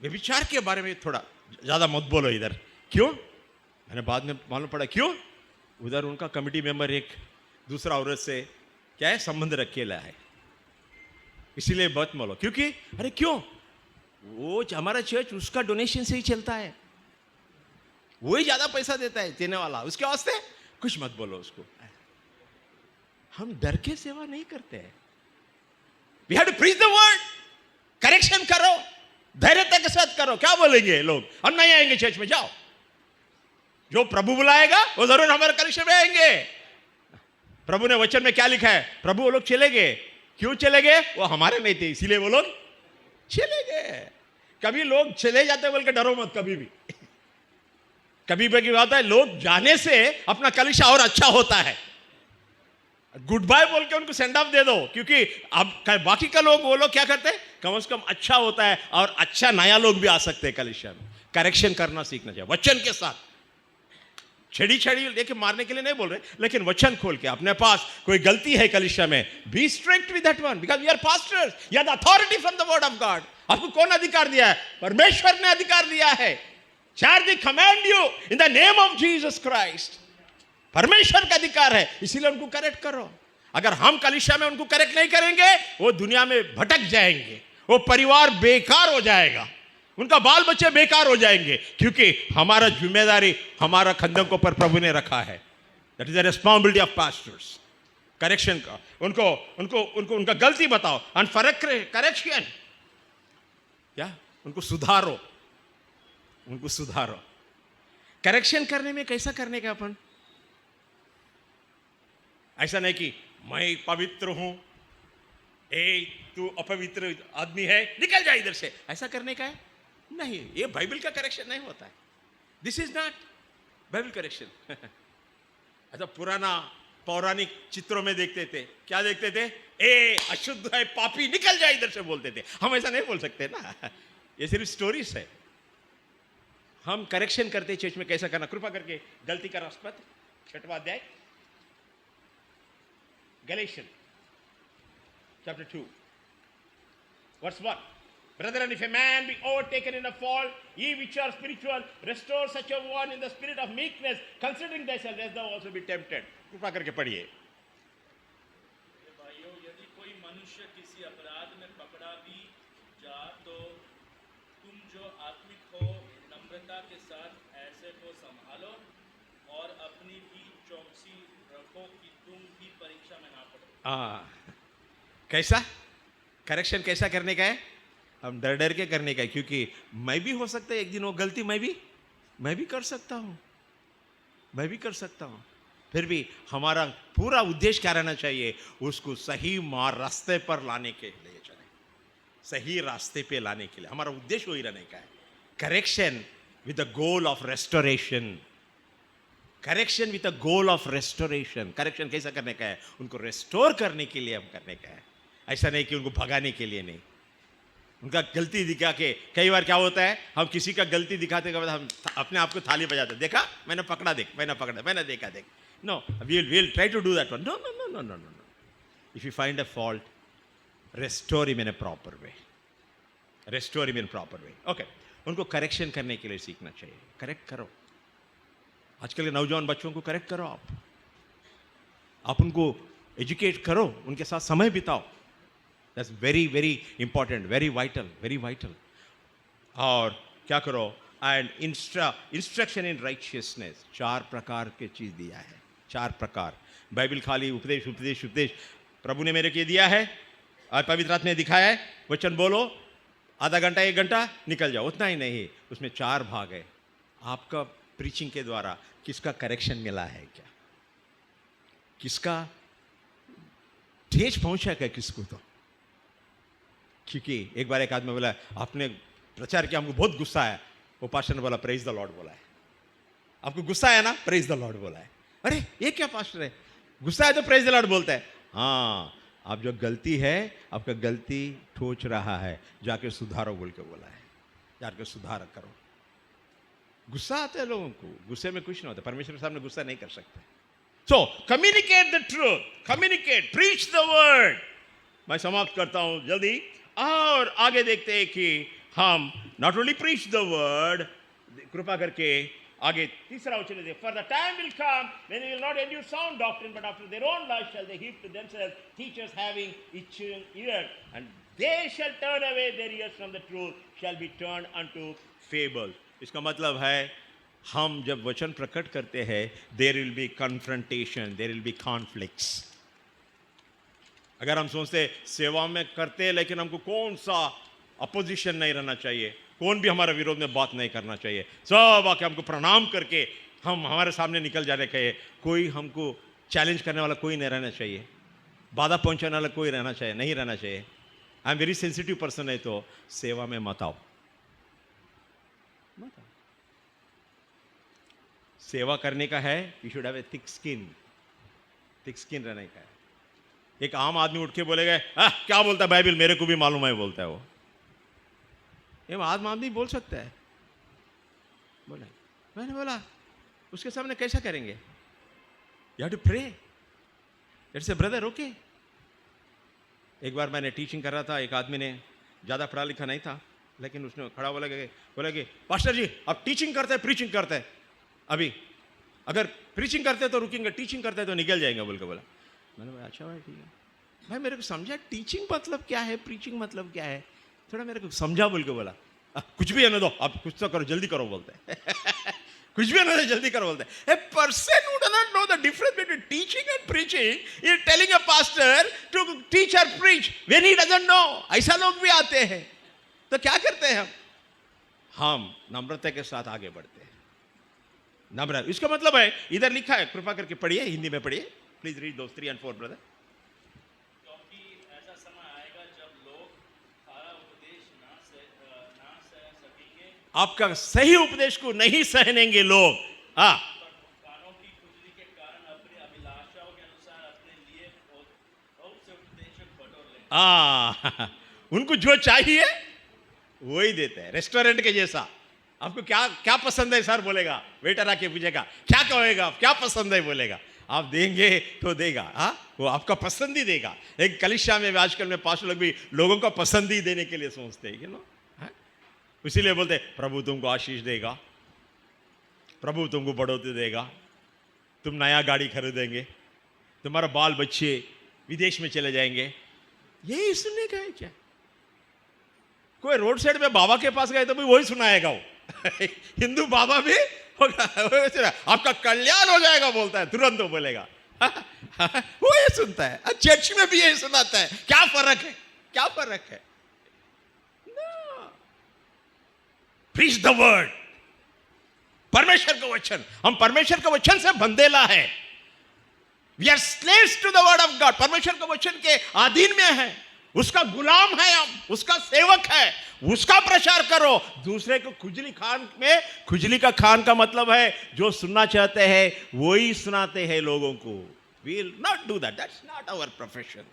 व्यभिचार के बारे में थोड़ा ज़्यादा मत बोलो इधर। क्यों? मैंने बाद में मालूम पड़ा क्यों। उधर उनका कमिटी मेंबर एक दूसरा औरत से क्या है संबंध रखेला है, इसीलिए मत बोलो। क्योंकि अरे क्यों, वो हमारा चर्च उसका डोनेशन से ही चलता है, वो ही ज़्यादा पैसा देता है देने वाला, उसके वास्ते कुछ मत बोलो उसको। हम डर के सेवा नहीं करते हैं। We have to preach the word, correction करो, धैर्यता के साथ करो। क्या बोलेंगे लोग? हम नहीं आएंगे चर्च में, जाओ। जो प्रभु बुलाएगा वो जरूर हमारे कलिशे में आएंगे। प्रभु ने वचन में क्या लिखा है? प्रभु वो लोग चले गए। क्यों चले गए? वो हमारे नहीं थे, इसीलिए वो लोग चले गए। कभी लोग चले जाते बोल के डरो मत, कभी भी। कभी भी बात है, लोग जाने से अपना कलिशा और अच्छा होता है। गुड बाय बोल के उनको सेंड ऑफ दे दो, क्योंकि अब बाकी का लोग वो लोग क्या करते हैं, कम से कम अच्छा होता है और अच्छा नया लोग भी आ सकते हैं कलिशा में। करेक्शन करना सीखना चाहिए वचन के साथ। छड़ी छड़ी लेके मारने के लिए नहीं बोल रहे, लेकिन वचन खोल के अपने पास कोई गलती है कलिशा में, be strict with that one, because we are pastors, we are the authority from the word of God. आपको कौन अधिकार दिया है? परमेश्वर ने अधिकार दिया है। Charge the command you in the name of Jesus Christ. परमेश्वर का अधिकार है, इसीलिए उनको करेक्ट करो। अगर हम कलीसिया में उनको करेक्ट नहीं करेंगे, वो दुनिया में भटक जाएंगे, वो परिवार बेकार हो जाएगा, उनका बाल बच्चे बेकार हो जाएंगे, क्योंकि हमारा जिम्मेदारी हमारा कंधों के ऊपर प्रभु ने रखा है। That is the responsibility of pastors, correction का। उनको उनको उनको उनका गलती बताओ एंड करेक्शन, क्या उनको सुधारो, उनको सुधारो। करेक्शन करने में कैसा करने का अपन? ऐसा नहीं कि मैं पवित्र हूं, तू अपवित्र आदमी है, निकल जा इधर से, ऐसा करने का है नहीं। ये बाइबल का करेक्शन नहीं होता है। This is not Bible correction. अच्छा, पुराना पौराणिक चित्रों में देखते थे, क्या देखते थे? अशुद्ध है, पापी, निकल जा इधर से बोलते थे। हम ऐसा नहीं बोल सकते ना, ये सिर्फ स्टोरीज है। हम करेक्शन करते चर्च में कैसा करना। कृपा करके गलती का राष्ट्रपति 6वां अध्याय, Galatians chapter 2 verse 1, Brethren, if a man be overtaken in a fault, ye which are spiritual, restore such a one in the spirit of meekness, considering thyself, lest thou also be tempted. कृपा करके पढ़िए. हे भाइयों, यदि कोई मनुष्य किसी अपराध में पकड़ा भी जा तो तुम जो आत्मिक हो नम्रता के साथ ऐसे को संभालो और अपनी भी चौकसी रखो कि तुम भी परीक्षा में ना पड़ो. कैसा करेक्शन कैसा करने का है? हम डर डर के करने का है, क्योंकि मैं भी हो सकता है एक दिन वो गलती मैं भी कर सकता हूं, मैं भी कर सकता हूं. फिर भी हमारा पूरा उद्देश्य क्या रहना चाहिए? उसको सही रास्ते पर लाने के लिए चले, सही रास्ते पे लाने के लिए हमारा उद्देश्य वही रहने का है. Correction with the goal of restoration, correction with the goal of restoration. Correction कैसा करने का है? उनको रेस्टोर करने के लिए हम करने का है. ऐसा नहीं कि उनको भगाने के लिए नहीं. उनका गलती दिखा के, कई बार क्या होता है, हम किसी का गलती दिखाते के बाद हम अपने आप को थाली बजाते, देखा मैंने पकड़ा, देख मैंने पकड़ा, मैंने देखा, देख. No, we'll try to do that one. No. If you find a fault, restore him in a proper way. Restore him in proper way. Okay. उनको करेक्शन करने के लिए सीखना चाहिए. करेक्ट करो. आजकल के नौजवान बच्चों को करेक्ट करो. आप उनको एजुकेट करो, उनके साथ समय बिताओ. That's very, very important, very vital. और क्या करो? And instruction in righteousness. 4 प्रकार के चीज दिया है. 4 प्रकार. बाइबल खाली उपदेश प्रभु ने मेरे को दिया है और पवित्र आत्मा ने दिखाया है. वचन बोलो, आधा घंटा 1 घंटा निकल जाओ, उतना ही नहीं. उसमें 4 भाग है. आपका प्रीचिंग के द्वारा किसका करेक्शन मिला है, क्या किसका ठेस पहुंचा क्या किसको? तो क्योंकि एक बार एक आदमी बोला, आपने प्रचार किया, हमको बहुत गुस्सा है. वो पास्टर ने बोला, प्रेज द लॉर्ड बोला है. आपको गुस्सा है ना, प्रेज द लॉर्ड बोला है. अरे ये क्या पास्टर है, गुस्सा है तो प्रेज द लॉर्ड बोलता है. हाँ, आप जो गलती है, आपका गलती ठोच रहा है, जाके सुधारो बोल के बोला है. जाके सुधार करो. गुस्सा आता है लोगों को, गुस्से में कुछ नहीं होता. परमेश्वर के सामने गुस्सा नहीं कर सकते. So communicate the truth, communicate, preach the word. मैं समाप्त करता हूं जल्दी. और आगे देखते हैं कि हम not only preach the word, कृपा करके आगे तीसरा वचन है, for the time will come when they will not endure sound doctrine but after their own lust shall they heap to themselves teachers having itching ear and they shall turn away their ears from the truth shall be turned unto fables. इसका मतलब है हम जब वचन प्रकट करते हैं, there will be confrontation, there will be conflicts. अगर हम सोचते सेवा में करते हैं लेकिन हमको कौन सा अपोजिशन नहीं रहना चाहिए, कौन भी हमारे विरोध में बात नहीं करना चाहिए, सब आके हमको प्रणाम करके हम हमारे सामने निकल जाने चाहिए. कोई हमको चैलेंज करने वाला कोई नहीं रहना चाहिए, बाधा पहुंचाने वाला कोई रहना चाहिए नहीं रहना चाहिए. I am very sensitive person है, तो सेवा में मत आओ. सेवा करने का है, you should have a thick skin रहने का है. एक आम आदमी उठ के बोलेगा, क्या बोलता है बाइबल, मेरे को भी मालूम है बोलता है वो. ये आम आदमी बोल सकता है. बोला, मैंने बोला उसके सामने कैसा करेंगे? You have to pray. It's a brother, okay. एक बार मैंने टीचिंग कर रहा था, एक आदमी ने ज़्यादा पढ़ा लिखा नहीं था, लेकिन उसने खड़ा बोला कि पास्टर जी आप टीचिंग करते हैं, प्रीचिंग करते हैं, अभी अगर प्रीचिंग करते हैं तो रुकेंगे, टीचिंग करते हैं तो निकल जाएंगे बोल के बोला. मैंने बोला अच्छा भाई ठीक है. भाई मेरे को समझा टीचिंग मतलब क्या है, प्रीचिंग मतलब क्या है, थोड़ा मेरे को समझा बोल के बोला. कुछ भी आने दो, आप कुछ तो करो, जल्दी करो बोलते हैं. कुछ भी आने दो, जल्दी करो बोलते हैं. A person who does not know the difference between teaching and preaching is telling a pastor to teach or preach when he doesn't know. ऐसा लोग भी आते हैं. तो क्या करते हैं हम नम्रता के साथ आगे बढ़ते हैं. नम्र, इसका मतलब है, इधर लिखा है, कृपा करके पढ़िए, हिंदी में पढ़िए. Please read those 3 and 4 brother. क्योंकि ऐसा समय आएगा जब लोग सारा उपदेश ना सह सकेंगे, आपका सही उपदेश को नहीं सहनेंगे लोग. हाँ, कानों की खुजली के कारण अपनी अभिलाषाओं के अनुसार अपने लिए बहुत से उपदेशक बटोर लेंगे. उनको जो चाहिए वही देते हैं. रेस्टोरेंट के जैसा. आपको क्या क्या पसंद है सर बोलेगा, वेटर आके पूछेगा क्या कहेगा, क्या पसंद है बोलेगा, आप देंगे तो देगा. हाँ, वो आपका पसंद ही देगा. एक कलिशा में आजकल में पास लोग भी लोगों का पसंद ही देने के लिए सोचते हैं, यू नो. इसीलिए बोलते प्रभु तुमको आशीष देगा, प्रभु तुमको बढ़ोतरी देगा, तुम नया गाड़ी खरीदेंगे, तुम्हारा बाल बच्चे विदेश में चले जाएंगे। यही सुनने का है क्या? कोई रोड साइड में बाबा के पास गए तो भी वही सुनाएगा वो। हिंदू बाबा भी होगा, आपका कल्याण हो जाएगा बोलता है, तुरंत वो बोलेगा। वो ये सुनता है, चर्च में भी यही सुनाता है। क्या फर्क है? क्या फर्क है? प्रीच द वर्ड, परमेश्वर का वचन। हम परमेश्वर का वचन से बंधेला है। We are slaves to the word of God. परमेश्वर के वचन के अधीन में है, उसका गुलाम है, हम उसका सेवक है, उसका प्रचार करो। दूसरे को खुजली खान में, खुजली का खान का मतलब है जो सुनना चाहते हैं वही सुनाते हैं लोगों को। We will not do that, that's not our profession.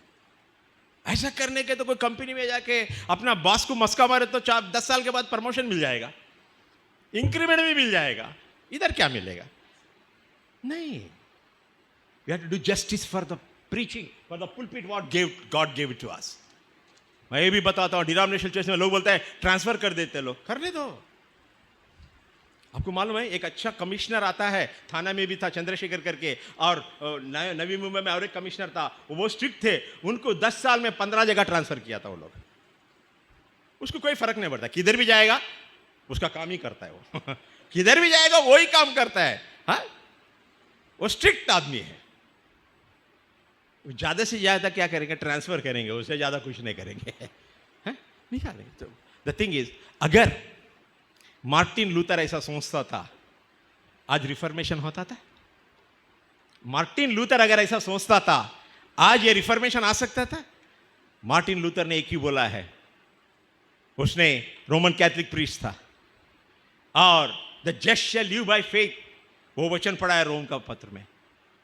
ऐसा करने के तो कोई कंपनी में जाके अपना बॉस को मस्का मारे तो 10 साल के बाद प्रमोशन मिल जाएगा, इंक्रीमेंट भी मिल जाएगा। इधर क्या मिलेगा? नहीं। We have to do justice for the preaching, for the pulpit what God gave it to us. मैं ये भी बताता हूँ, डिनोमिनेशनल चर्च में लोग बोलते हैं ट्रांसफर कर देते, लोग करने दो। आपको मालूम है एक अच्छा कमिश्नर आता है, थाना में भी था चंद्रशेखर करके, और नवी मुंबई में और एक कमिश्नर था, वो स्ट्रिक्ट थे। उनको 10 साल में 15 जगह ट्रांसफर किया था वो लोग। उसको कोई फर्क नहीं पड़ता, किधर भी जाएगा उसका काम ही करता है वो। किधर भी जाएगा वही काम करता है। हाँ, वो स्ट्रिक्ट आदमी है। ज्यादा से ज्यादा क्या करेंगे? ट्रांसफर करेंगे, उससे ज्यादा कुछ नहीं करेंगे। निकालेंगे। तो द थिंग इज, अगर मार्टिन लूथर ऐसा सोचता था, आज रिफॉर्मेशन होता था? मार्टिन लूथर अगर ऐसा सोचता था, आज ये रिफॉर्मेशन आ सकता था? मार्टिन लूथर ने एक ही बोला है, उसने रोमन कैथोलिक प्रीस्ट था, और the just shall live by faith, वो वचन पढ़ा है रोम का पत्र में।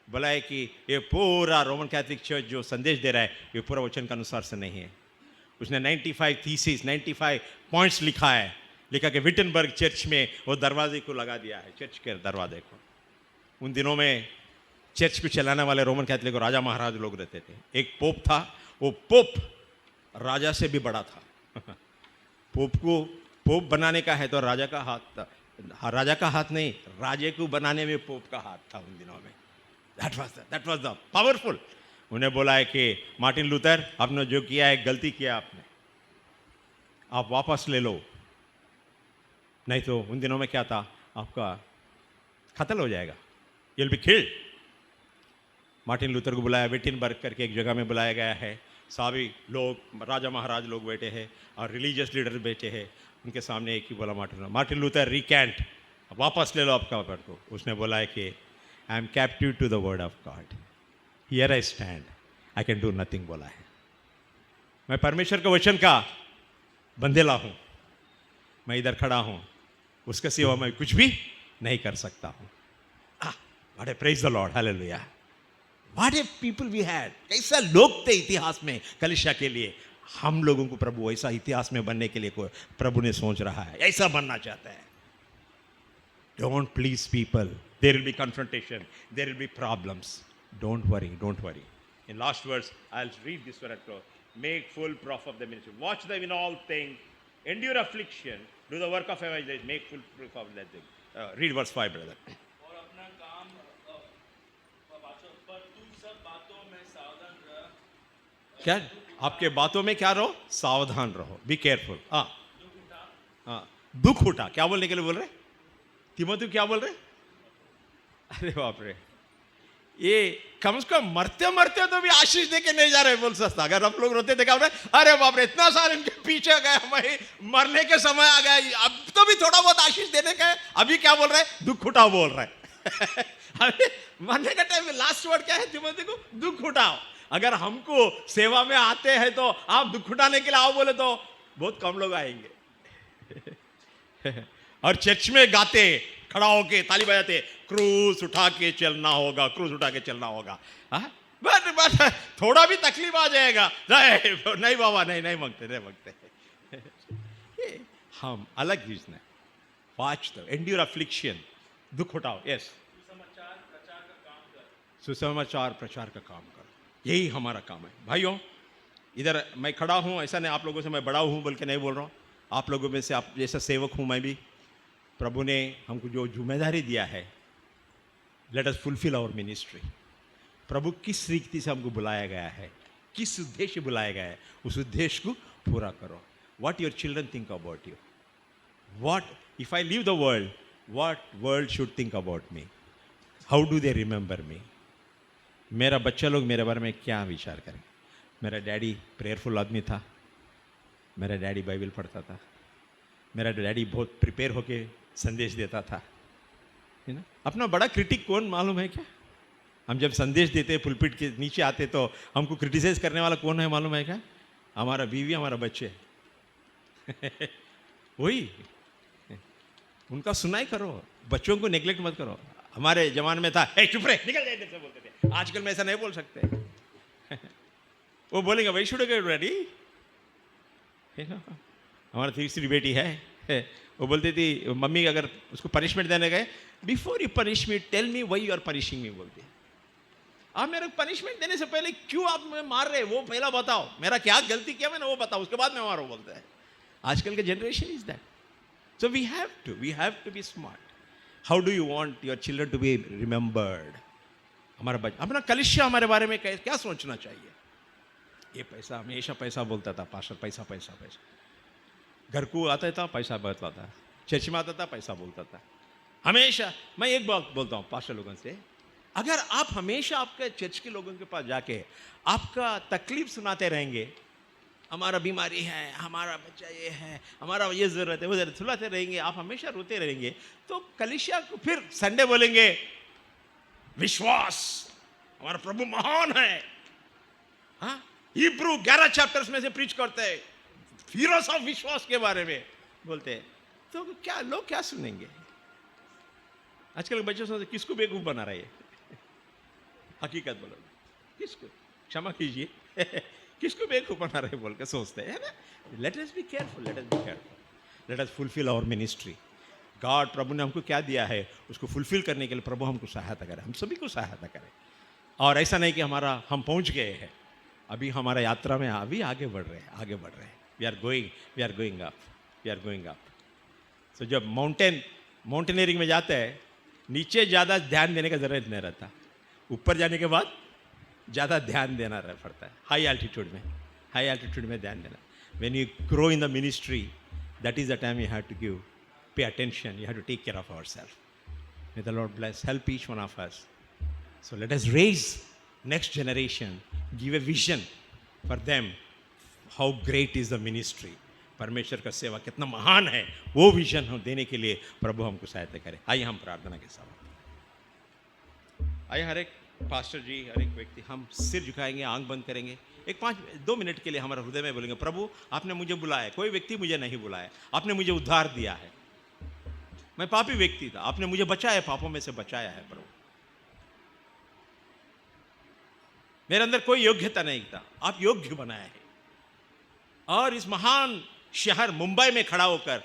बोला है कि ये पूरा रोमन कैथोलिक चर्च जो संदेश दे रहा है ये पूरा वचन के अनुसार से नहीं है। उसने 95 थीसिस, 95 पॉइंट्स लिखा है। लिखा कि विटनबर्ग चर्च में वो दरवाजे को लगा दिया है, चर्च के दरवाजे को। उन दिनों में चर्च को चलाने वाले रोमन कैथोलिक राजा महाराज लोग रहते थे। एक पोप था, वो पोप राजा से भी बड़ा था। पोप को पोप बनाने का है तो राजा का हाथ था, राजा का हाथ नहीं, राजे को बनाने में पोप का हाथ था उन दिनों में। That was the powerful। उन्हें बोला है कि मार्टिन लूथर, आपने जो किया है गलती किया आपने, आप वापस ले लो, नहीं तो उन दिनों में क्या था, आपका कत्ल हो जाएगा, you'll be killed। Martin Luther को बुलाया, विटनबर्ग करके एक जगह में बुलाया गया है। सभी लोग, राजा महाराज लोग बैठे हैं और रिलीजियस लीडर बैठे हैं। उनके सामने एक ही बोला मार्टिन लूथर, रिकैंट, वापस ले लो आपका वर्ड को। उसने बोला है कि I am captive to the word of God. Here I stand. I can do nothing बोला है। मैं परमेश्वर के वचन का बंधेला हूँ, मैं इधर खड़ा हूँ, उसके सिवा मैं कुछ भी नहीं कर सकता हूँ। What a praise the Lord, hallelujah। What a people we had। कैसा लोग थे इतिहास में कलीसिया के लिए। हम लोगों को प्रभु ऐसा इतिहास में बनने के लिए कोई प्रभु ने सोच रहा है, ऐसा बनना चाहता है। Don't please people। There will be confrontation, there will be problems। Don't worry, don't worry। In last verse, I'll read this one at close। Make full proof of the ministry, watch them in all things, endure affliction, do the work of evangelism, make full proof of that thing। Read verse 5, brother। और अपना काम बाँचो, पर तू सब बातों में सावधान रह। क्या? आपके बातों में क्या रहो? सावधान रहो, बी केयरफुल। दुख उठा, क्या बोलने के लिए बोल रहे? तीमुथियुस क्या बोल रहे? अरे बाप रे, ये कम से कम मरते मरते तो भी आशीष देके नहीं जा रहे बोल सकता। अगर हम लोग रोते थे क्या बोल रहे? अरे बाप रे, इतना साल इनके पीछे गए, हमें मरने के समय आ गया, अब तो भी थोड़ा बहुत आशीष देने का है। अभी क्या बोल रहे? दुख उठाओ बोल रहे। अभी मरने का टाइम में लास्ट वर्ड क्या है तीमुथियुस को? दुख उठाओ। अगर हमको सेवा में आते हैं तो आप दुख उठाने के लिए आओ बोले तो बहुत कम लोग आएंगे। और चर्च में गाते, खड़ा होके ताली बजाते, क्रूस उठा के चलना होगा, क्रूस उठा के चलना होगा। बट थोड़ा भी तकलीफ आ जाएगा, नहीं बाबा, नहीं मांगते, नहीं मांगते। हम अलग चीज ने वाच दो, एंड्यूर अफ्लिक्शन, दुख उठाओ। यस, सुसमाचार प्रचार का काम कर। सुसमाचार प्रचार का काम करो, यही हमारा काम है। भाइयों, इधर मैं खड़ा हूं, ऐसा नहीं आप लोगों से मैं बड़ा हूं बोल के नहीं बोल रहा हूं। आप लोगों में से आप जैसा सेवक हूँ मैं भी, प्रभु ने हमको जो जिम्मेदारी दिया है, let us fulfil our ministry. प्रभु किस रीति से हमको बुलाया गया है, किस उद्देश्य बुलाया गया है, उस उद्देश्य को पूरा करो। What your children think about you, what if I leave the world, what world should think about me, how do they remember मी। मेरा बच्चा लोग मेरे बारे में क्या विचार करें। मेरा डैडी प्रेयरफुल आदमी था, मेरा डैडी बाइबल पढ़ता था, मेरा डैडी बहुत प्रिपेयर होके संदेश देता था, है ना। अपना बड़ा क्रिटिक कौन मालूम है क्या? हम जब संदेश देते पुलपिट के नीचे आते तो हमको क्रिटिसाइज करने वाला कौन है मालूम है क्या? हमारा बीवी, हमारा बच्चे। वही, उनका सुनाई करो, बच्चों को नेग्लेक्ट मत करो। हमारे जमाने में था, ए चुप रहे, निकल जाए, से बोलते थे। आजकल में ऐसा नहीं बोल सकते। वो बोलेंगे वही शुड गेट रेडी। हमारा तीसरी बेटी है, वो बोलती थी मम्मी अगर उसको पनिशमेंट देने गए, before you punish me tell me why you are punishing me, बोलती है। आप मेरे को पनिशमेंट देने से पहले क्यों आप मुझे मार रहे, वो पहला बताओ, मेरा क्या गलती किया मैंने वो बताओ, उसके बाद मैं मारो, बोलते हैं। आजकल के generation is that. So we have to be smart. How do you want your children to be remembered. हमारा बच्चा, अपना कलिसिया हमारे बारे में क्या सोचना चाहिए। ये पैसा, हमेशा पैसा बोलता था पास्टर, पैसा पैसा पैसा। घर को आता था पैसा बोलता था, चर्च में आता था पैसा बोलता था हमेशा। मैं एक बात बोलता हूँ पास्टर लोगों से, अगर आप हमेशा आपके चर्च के लोगों के पास जाके आपका तकलीफ सुनाते रहेंगे, हमारा बीमारी है, हमारा बच्चा ये है, हमारा ये ज़रूरत है, वो ज़रूरत, सुनाते रहेंगे, आप हमेशा रोते रहेंगे, तो कलिसिया को फिर संडे बोलेंगे विश्वास, हमारा प्रभु महान है। हाँ, हिब्रू 11 चैप्टर्स में से प्रीच करते हैं, हीरोस ऑफ विश्वास के बारे में बोलते हैं, तो क्या लोग क्या सुनेंगे। आजकल के बच्चों से किसको बेवकूफ बना रहे हैं। हकीकत बोलो, किसको, क्षमा कीजिए, किसको बेवकूफ बना रहे बोल के सोचते हैं ना। Let us be careful, let us be careful, let us fulfil our ministry. God, प्रभु ने हमको क्या दिया है उसको फुलफिल करने के लिए प्रभु हमको सहायता करे, हम सभी को सहायता करे। और ऐसा नहीं कि हम पहुंच गए हैं, अभी हमारा यात्रा में अभी आगे बढ़ रहे हैं, आगे बढ़ रहे हैं। We are going up, we are going up. So जब माउंटेनियरिंग में जाते हैं, नीचे ज़्यादा ध्यान देने का जरूरत नहीं रहता, ऊपर जाने के बाद ज़्यादा ध्यान देना पड़ता है। हाई एल्टीट्यूड में ध्यान देना। When you grow in the ministry, that is the time you have to give pay attention, you have to take care of ourself. May the Lord bless, help each one of us. So let us raise next generation, give a vision for them, how great is the ministry. परमेश्वर का सेवा कितना महान है, वो vision हम देने के लिए प्रभु हमको सहायता करे। आइए हम प्रार्थना के साथ, आइए हर एक पास्टर जी, हर एक व्यक्ति हम सिर झुकाएंगे, आंख बंद करेंगे, एक 2 मिनट के लिए हमारे हृदय में बोलेंगे, प्रभु आपने मुझे बुलाया, कोई व्यक्ति मुझे नहीं बुलाया, आपने मुझे उद्धार दिया है, मैं पापी व्यक्ति था, आपने मुझे बचाया, पापों में से बचाया है। प्रभु मेरे अंदर कोई योग्यता नहीं था, आप योग्य बनाया है। और इस महान शहर मुंबई में खड़ा होकर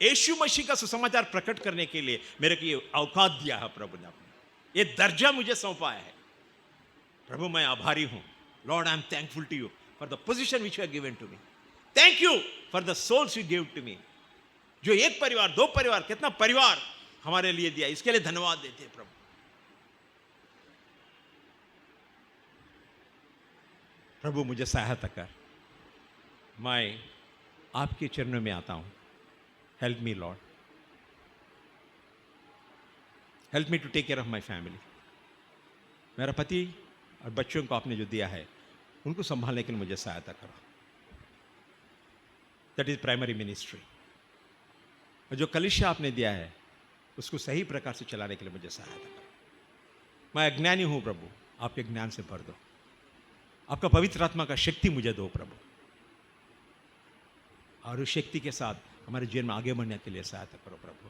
यीशु मसीह का सुसमाचार प्रकट करने के लिए मेरे को ये औकात दिया है प्रभु ने, अपने ये दर्जा मुझे सौंपा है। प्रभु मैं आभारी हूं। Lord I am thankful to you for the position which you have given to me. Thank you for the souls you give to me. जो एक परिवार, 2 परिवार, कितना परिवार हमारे लिए दिया, इसके लिए धन्यवाद देते हैं प्रभु। प्रभु मुझे सहायता कर, मैं आपके चरणों में आता हूं। Help me Lord, help me to take care of my family. मेरा पति और बच्चों को आपने जो दिया है उनको संभालने के लिए मुझे सहायता करो। That is primary ministry. और जो कलिसिया आपने दिया है उसको सही प्रकार से चलाने के लिए मुझे सहायता करो। मैं अज्ञानी हूं प्रभु, आपके ज्ञान से भर दो, आपका पवित्र आत्मा का शक्ति मुझे दो प्रभु, और उस शक्ति के साथ हमारे जीवन में आगे बढ़ने के लिए सहायता करो प्रभु।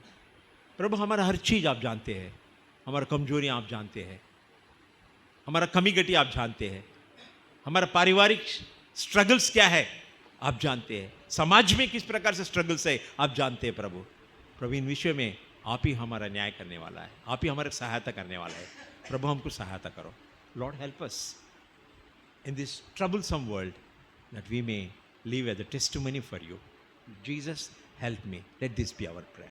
प्रभु हमारा हर चीज़ आप जानते हैं, हमारा कमजोरियां आप जानते हैं, हमारा कमी गटी आप जानते हैं, हमारा पारिवारिक स्ट्रगल्स क्या है आप जानते हैं, समाज में किस प्रकार से स्ट्रगल्स है आप जानते हैं प्रभु। प्रभु इन विषयों में आप ही हमारा न्याय करने वाला है, आप ही हमारे सहायता करने वाला है। प्रभु हमको सहायता करो। Lord help us in this troublesome world that we may live as a testimony for you. Jesus, help me. Let this be our prayer.